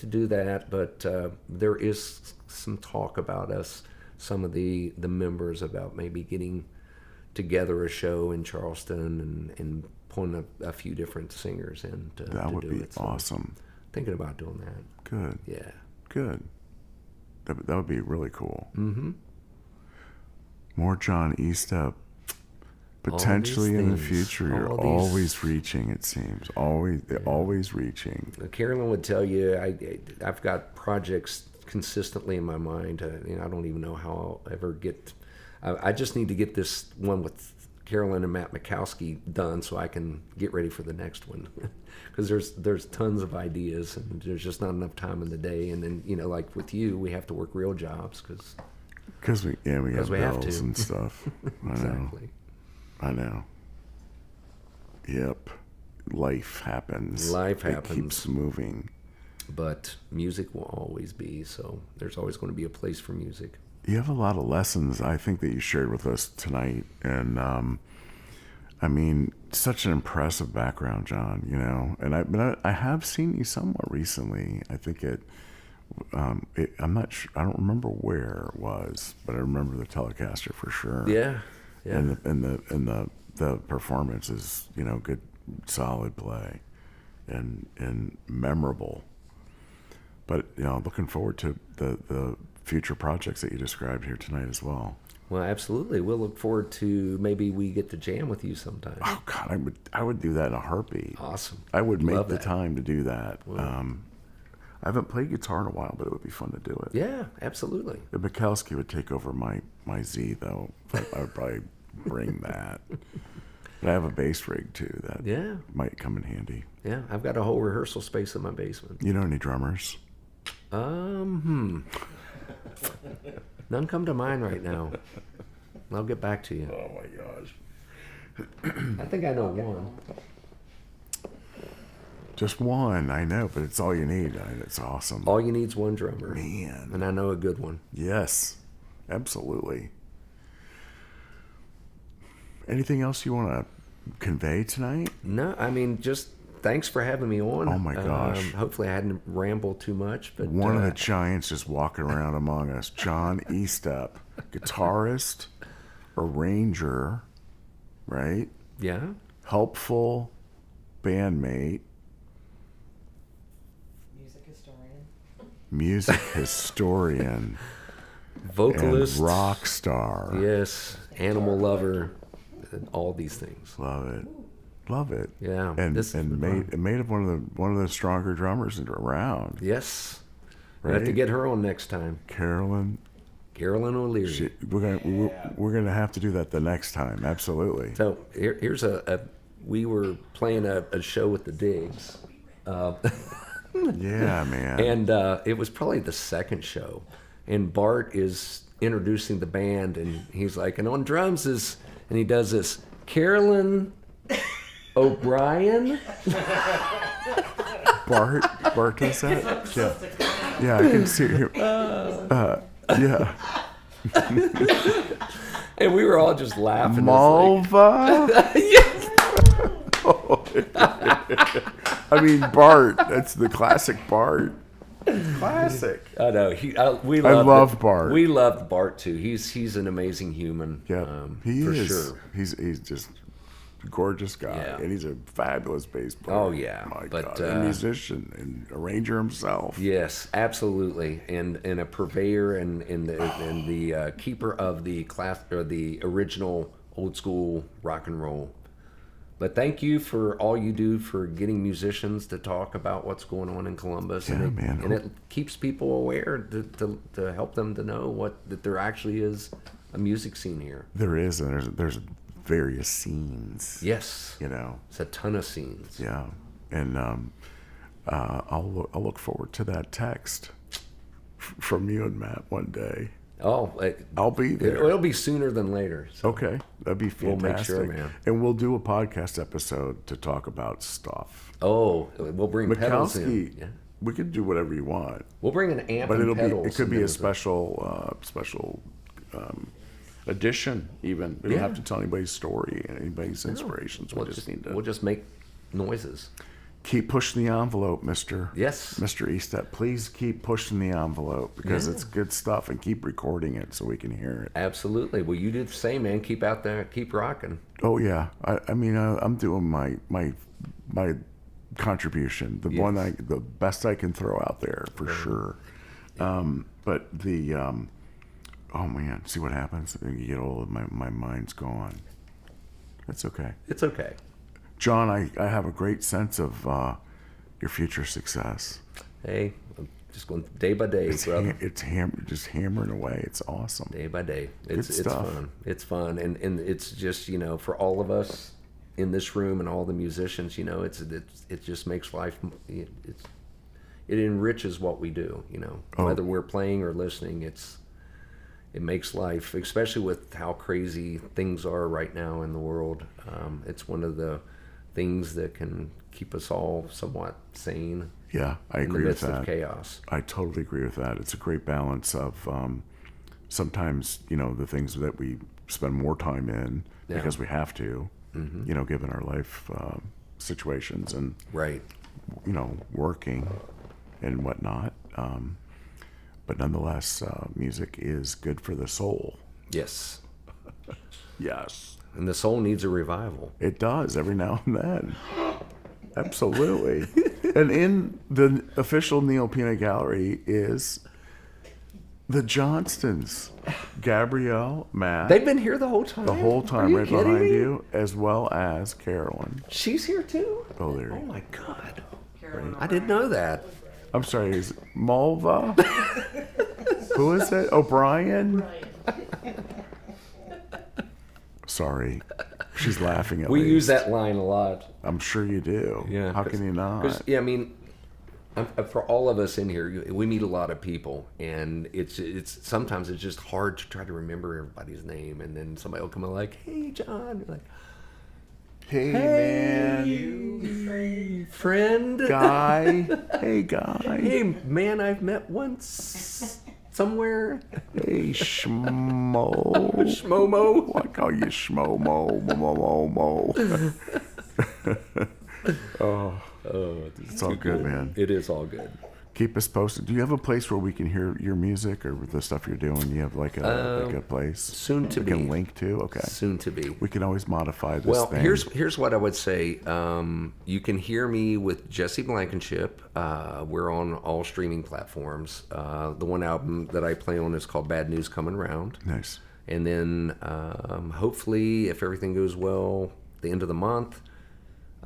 do that. But there is some talk about us, some of the members, about maybe getting together a show in Charleston and pulling a few different singers in to
That would
do
be
it. So
awesome.
thinking about doing that.
Good.
Yeah.
Good. That would be really cool. Mm-hmm. More John Estep. Potentially in the
things,
future, you're
all these-
always reaching. It seems always reaching.
Carolyn would tell you I've got projects consistently in my mind. I don't even know how I'll ever get. I just need to get this one with Carolyn and Matt Mikowski done so I can get ready for the next one. Because there's tons of ideas and there's just not enough time in the day. And then like with you, we have to work real jobs
Because we have
have
bills
to.
and stuff.
exactly.
I know. Yep. Life happens.
Life
It
happens.
keeps moving.
But music will always be, so there's always going to be a place for music.
You have a lot of lessons, I think, that you shared with us tonight. And, such an impressive background, John, And I have seen you somewhat recently. I think I'm not sure, I don't remember where it was, but I remember the Telecaster for sure.
Yeah.
And the performance is, good, solid play and memorable. But, looking forward to the future projects that you described here tonight as well.
Well, absolutely. We'll look forward to maybe we get to jam with you sometime.
Oh God, I would do that in a heartbeat.
Awesome.
I would make
Love
the
that.
time to do that. I haven't played guitar in a while, but it would be fun to do it.
Yeah, absolutely.
The Mikowski would take over my Z though. I would probably bring that. But I have a bass rig too that
Yeah.
might come in handy.
Yeah, I've got a whole rehearsal space in my basement.
You know any drummers?
None come to mind right now. I'll get back to you.
Oh my gosh.
I think I know one.
Just one, I know, but it's all you need. It's awesome.
All you need's one drummer.
Man.
And I know a good one.
Yes, absolutely. Anything else you want to convey tonight?
No, I mean, just thanks for having me on.
Oh, my gosh.
Hopefully I hadn't rambled too much. But
One of the giants just walking around among us. John Estep, guitarist, arranger, right?
Yeah.
Helpful bandmate, music historian,
Vocalist.
and rock star.
Yes. Animal lover. And all these things.
Love it. Love it.
Yeah,
And
this has been
made of one of the stronger drummers around.
Yes.
Right?
We have to get her on next time.
Carolyn.
Carolyn O'Leary.
We're gonna have to do that the next time. Absolutely.
So here's we were playing a show with the Digs.
Yeah, man.
And it was probably the second show. And Bart is introducing the band, and he's like, and on drums is, and he does this, Carolyn O'Brien?
Bart does that? Yeah. Yeah, I can see him. Yeah.
And we were all just laughing.
Malva? I mean, Bart. That's the classic Bart. Classic.
I know. We
love Bart.
We loved Bart too. He's an amazing human.
Yeah,
for sure.
He's just a gorgeous guy,
Yeah.
and he's a fabulous bass player.
Oh, yeah.
My
But,
God. A musician and arranger himself.
Yes, absolutely, and a purveyor and the keeper of the class or the original old school rock and roll. But thank you for all you do for getting musicians to talk about what's going on in Columbus,
Yeah,
and
man.
it keeps people aware to help them to know that there actually is a music scene here.
There is, and there's various scenes.
Yes,
You know.
it's a ton of scenes.
Yeah, and I'll look forward to that text from you and Matt one day.
Oh,
I'll be there.
it'll be sooner than later. So.
Okay, that'd be
We'll
fantastic.
make sure, man.
And we'll do a podcast episode to talk about stuff.
Oh, we'll bring pedals in.
Mikowski,
Yeah.
we could do whatever you want,
We'll bring an amp
but
and
it
pedals.
could be
and
a
then
special edition. Even we don't have to tell anybody's story and anybody's inspirations. We just need to
We'll just make noises.
keep pushing the envelope, Mister.
Yes.
Mr. Estep. Please keep pushing the envelope because
Yeah.
it's good stuff, and keep recording it so we can hear it.
Absolutely. Well, you do the same, man. Keep out there. Keep rocking.
Oh yeah, I mean I'm doing my contribution, the best I can throw out there for sure. But the oh man, see what happens? You get old, my mind's gone. It's okay,
It's okay.
John. I have a great sense of your future success.
Hey, I'm just going day by day, brother.
Just hammering away. It's awesome.
Day by day. It's
stuff.
fun. It's fun, and it's just for all of us in this room and all the musicians, it just makes life. It enriches what we do. Whether we're playing or listening, it makes life, especially with how crazy things are right now in the world. It's one of the things that can keep us all somewhat sane.
Yeah, I
in the
agree with
midst of
that.
chaos.
I totally agree with that. It's a great balance of sometimes, the things that we spend more time in because we have to, given our life situations and,
Right.
working and whatnot. But nonetheless, music is good for the soul.
Yes.
Yes.
And the soul needs a revival.
It does every now and then. Absolutely. And in the official Neil Pina Gallery is the Johnstons, Gabrielle, Matt,
They've been here the whole time.
the whole
Are
time
you
right
kidding
behind
me?
you, as well as Carolyn.
She's here too.
O'Leary.
Oh my God! I didn't know that.
I'm sorry, is Malva? Who is it? O'Brien? Sorry. She's laughing at
We
me.
use that line a lot.
I'm sure you do.
Yeah.
How can you not?
Yeah, I mean, for all of us in here, we meet a lot of people, and it's sometimes it's just hard to try to remember everybody's name, and then somebody will come in like, "Hey, John," you're like,
Hey, man.
You friend.
Guy. Hey, guy.
Hey, man, I've met once somewhere.
Hey, Schmo.
Schmomo.
I call you Schmomo. Mo. Oh, it's all good, man.
It is all good.
Keep us posted. Do you have a place where we can hear your music or the stuff you're doing? You have like a place
Soon to
we
be.
can link to? Okay.
Soon to be.
We can always modify this
Well,
thing.
here's what I would say. You can hear me with Jessie Blankenship. We're on all streaming platforms. The one album that I play on is called Bad News Coming Round.
Nice.
And then hopefully, if everything goes well, the end of the month,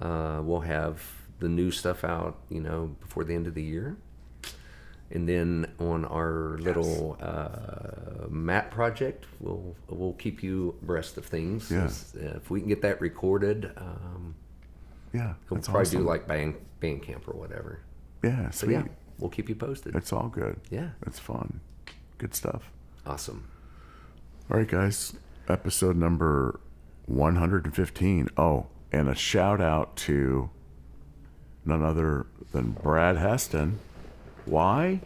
we'll have the new stuff out, before the end of the year. And then on our little map project, we'll keep you abreast of things.
Yeah.
If we can get that recorded,
Yeah,
we'll
that's
probably
awesome.
do like Bandcamp or whatever.
Yeah,
So
sweet.
yeah, we'll keep you posted.
It's all good.
Yeah.
It's fun. Good stuff.
Awesome.
All right, guys. Episode number 115. Oh, and a shout out to none other than Brad Heston. Why?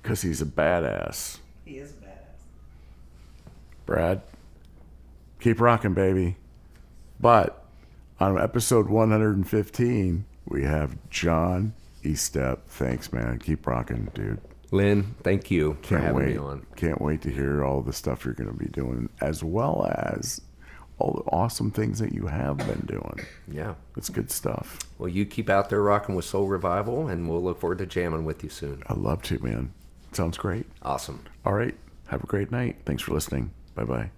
Because he's a badass.
He is a badass.
Brad, keep rocking, baby. But on episode 115, we have John Estep. Thanks, man. Keep rocking, dude.
Lynn, thank you for
Can't
having
wait.
me on.
Can't wait to hear all the stuff you're going to be doing, as well as all the awesome things that you have been doing.
Yeah.
It's good stuff.
Well, you keep out there rocking with Soul Revival, and we'll look forward to jamming with you soon.
I'd love to, man. Sounds great.
Awesome.
All right. Have a great night. Thanks for listening. Bye-bye.